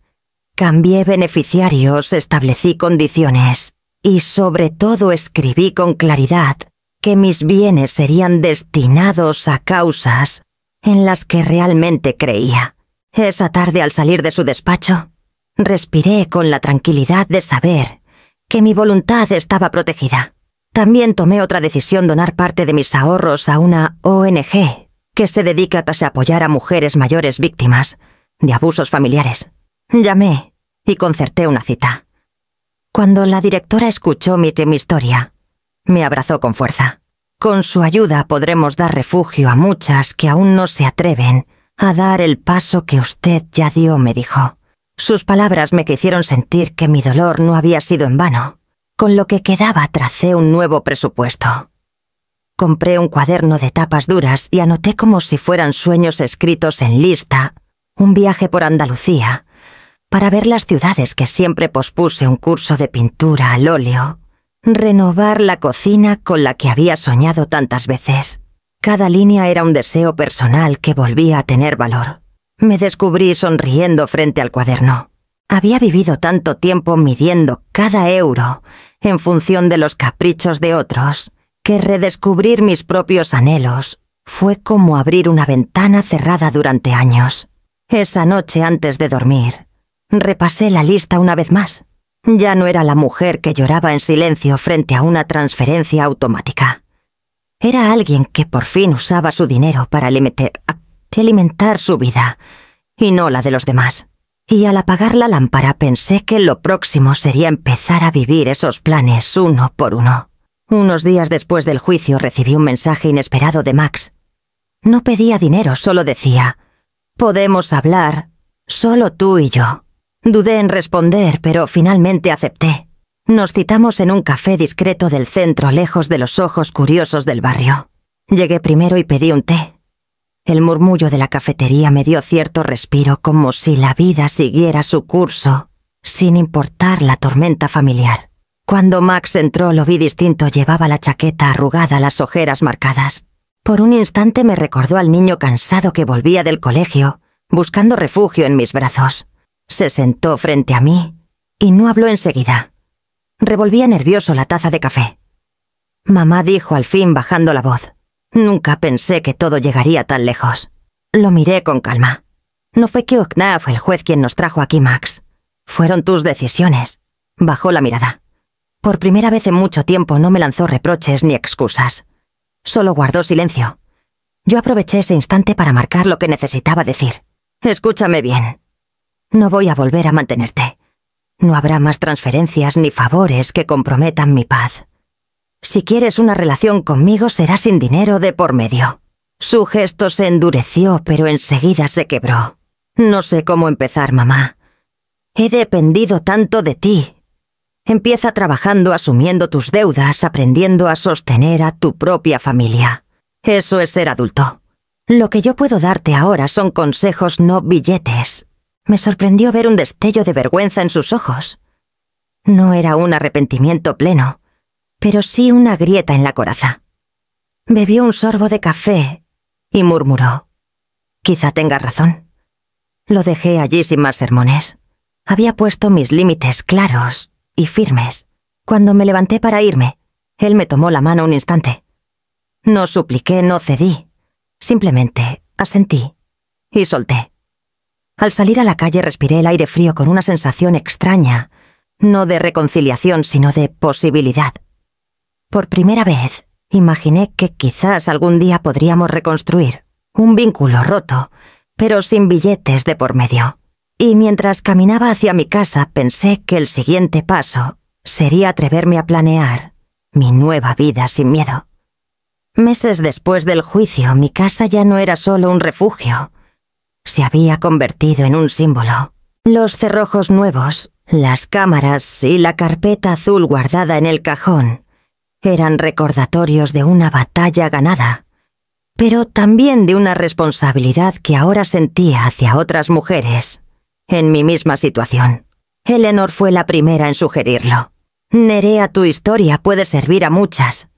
Cambié beneficiarios, establecí condiciones y sobre todo escribí con claridad que mis bienes serían destinados a causas en las que realmente creía. Esa tarde, al salir de su despacho, respiré con la tranquilidad de saber que mi voluntad estaba protegida. También tomé otra decisión: donar parte de mis ahorros a una ONG que se dedica a apoyar a mujeres mayores víctimas de abusos familiares. Llamé y concerté una cita. Cuando la directora escuchó mi historia, me abrazó con fuerza. Con su ayuda podremos dar refugio a muchas que aún no se atreven a dar el paso que usted ya dio, me dijo. Sus palabras me hicieron sentir que mi dolor no había sido en vano. Con lo que quedaba tracé un nuevo presupuesto. Compré un cuaderno de tapas duras y anoté como si fueran sueños escritos en lista un viaje por Andalucía para ver las ciudades que siempre pospuse, un curso de pintura al óleo, renovar la cocina con la que había soñado tantas veces. Cada línea era un deseo personal que volvía a tener valor. Me descubrí sonriendo frente al cuaderno. Había vivido tanto tiempo midiendo cada euro en función de los caprichos de otros, que redescubrir mis propios anhelos fue como abrir una ventana cerrada durante años. Esa noche antes de dormir, repasé la lista una vez más. Ya no era la mujer que lloraba en silencio frente a una transferencia automática. Era alguien que por fin usaba su dinero para alimentar su vida, y no la de los demás. Y al apagar la lámpara pensé que lo próximo sería empezar a vivir esos planes uno por uno. Unos días después del juicio recibí un mensaje inesperado de Max. No pedía dinero, solo decía: «Podemos hablar, solo tú y yo». Dudé en responder, pero finalmente acepté. Nos citamos en un café discreto del centro, lejos de los ojos curiosos del barrio. Llegué primero y pedí un té. El murmullo de la cafetería me dio cierto respiro, como si la vida siguiera su curso, sin importar la tormenta familiar. Cuando Max entró lo vi distinto, llevaba la chaqueta arrugada, las ojeras marcadas. Por un instante me recordó al niño cansado que volvía del colegio, buscando refugio en mis brazos. Se sentó frente a mí y no habló enseguida. Revolvía nervioso la taza de café. Mamá dijo al fin bajando la voz: «Nunca pensé que todo llegaría tan lejos». Lo miré con calma. «No fue que Octave fue el juez quien nos trajo aquí, Max. Fueron tus decisiones». Bajó la mirada. Por primera vez en mucho tiempo no me lanzó reproches ni excusas. Solo guardó silencio. Yo aproveché ese instante para marcar lo que necesitaba decir. «Escúchame bien. No voy a volver a mantenerte. No habrá más transferencias ni favores que comprometan mi paz. Si quieres una relación conmigo será sin dinero de por medio». Su gesto se endureció, pero enseguida se quebró. «No sé cómo empezar, mamá. He dependido tanto de ti. Empieza trabajando, asumiendo tus deudas, aprendiendo a sostener a tu propia familia. Eso es ser adulto. Lo que yo puedo darte ahora son consejos, no billetes». Me sorprendió ver un destello de vergüenza en sus ojos. No era un arrepentimiento pleno, pero sí una grieta en la coraza. Bebió un sorbo de café y murmuró: «Quizá tengas razón». Lo dejé allí sin más sermones. Había puesto mis límites claros y firmes. Cuando me levanté para irme, él me tomó la mano un instante. No supliqué, no cedí. Simplemente asentí y solté. Al salir a la calle respiré el aire frío con una sensación extraña, no de reconciliación, sino de posibilidad. Por primera vez, imaginé que quizás algún día podríamos reconstruir un vínculo roto, pero sin billetes de por medio. Y mientras caminaba hacia mi casa, pensé que el siguiente paso sería atreverme a planear mi nueva vida sin miedo. Meses después del juicio, mi casa ya no era solo un refugio. Se había convertido en un símbolo. Los cerrojos nuevos, las cámaras y la carpeta azul guardada en el cajón eran recordatorios de una batalla ganada, pero también de una responsabilidad que ahora sentía hacia otras mujeres en mi misma situación. Eleanor fue la primera en sugerirlo. «Nerea, tu historia puede servir a muchas.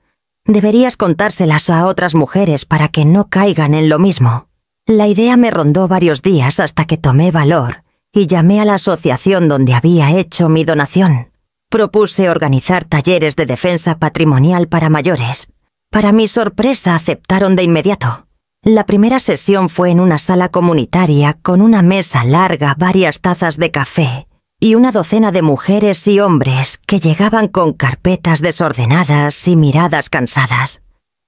Deberías contárselas a otras mujeres para que no caigan en lo mismo». La idea me rondó varios días hasta que tomé valor y llamé a la asociación donde había hecho mi donación. Propuse organizar talleres de defensa patrimonial para mayores. Para mi sorpresa, aceptaron de inmediato. La primera sesión fue en una sala comunitaria con una mesa larga, varias tazas de café y una docena de mujeres y hombres que llegaban con carpetas desordenadas y miradas cansadas.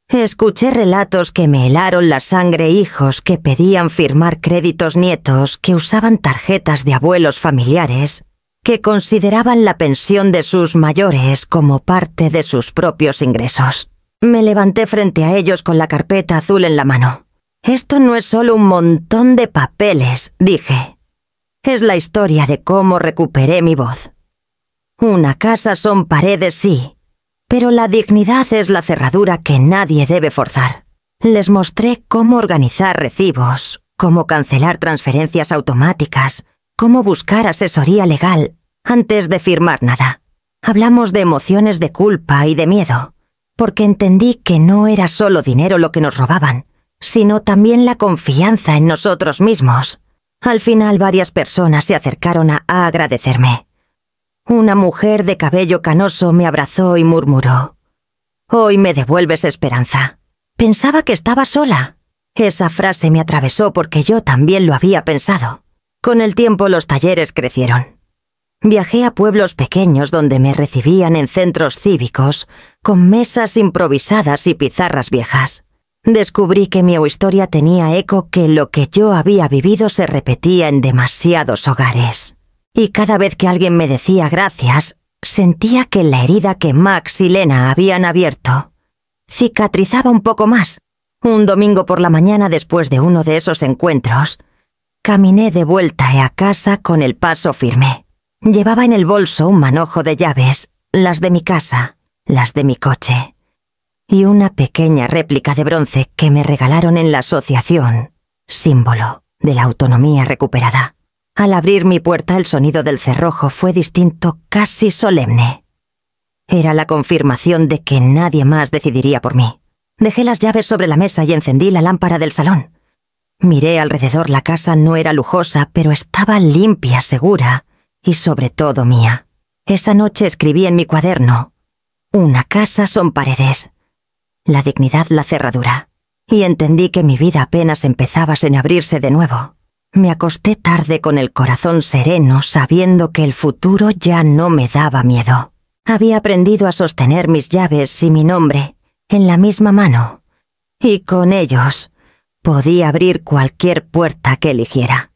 Escuché relatos que me helaron la sangre, hijos que pedían firmar créditos, nietos que usaban tarjetas de abuelos familiares, que consideraban la pensión de sus mayores como parte de sus propios ingresos. Me levanté frente a ellos con la carpeta azul en la mano. «Esto no es solo un montón de papeles», dije. «Es la historia de cómo recuperé mi voz. Una casa son paredes, sí, pero la dignidad es la cerradura que nadie debe forzar». Les mostré cómo organizar recibos, cómo cancelar transferencias automáticas, cómo buscar asesoría legal antes de firmar nada. Hablamos de emociones de culpa y de miedo, porque entendí que no era solo dinero lo que nos robaban, sino también la confianza en nosotros mismos. Al final varias personas se acercaron a agradecerme. Una mujer de cabello canoso me abrazó y murmuró: «Hoy me devuelves esperanza. Pensaba que estaba sola». Esa frase me atravesó porque yo también lo había pensado. Con el tiempo los talleres crecieron. Viajé a pueblos pequeños donde me recibían en centros cívicos, con mesas improvisadas y pizarras viejas. Descubrí que mi historia tenía eco, que lo que yo había vivido se repetía en demasiados hogares. Y cada vez que alguien me decía gracias, sentía que la herida que Max y Lena habían abierto cicatrizaba un poco más. Un domingo por la mañana, después de uno de esos encuentros, caminé de vuelta a casa con el paso firme. Llevaba en el bolso un manojo de llaves, las de mi casa, las de mi coche, y una pequeña réplica de bronce que me regalaron en la asociación, símbolo de la autonomía recuperada. Al abrir mi puerta, el sonido del cerrojo fue distinto, casi solemne. Era la confirmación de que nadie más decidiría por mí. Dejé las llaves sobre la mesa y encendí la lámpara del salón. Miré alrededor. La casa no era lujosa, pero estaba limpia, segura y sobre todo mía. Esa noche escribí en mi cuaderno: una casa son paredes, la dignidad la cerradura. Y entendí que mi vida apenas empezaba sin abrirse de nuevo. Me acosté tarde con el corazón sereno, sabiendo que el futuro ya no me daba miedo. Había aprendido a sostener mis llaves y mi nombre en la misma mano, y con ellos podía abrir cualquier puerta que eligiera.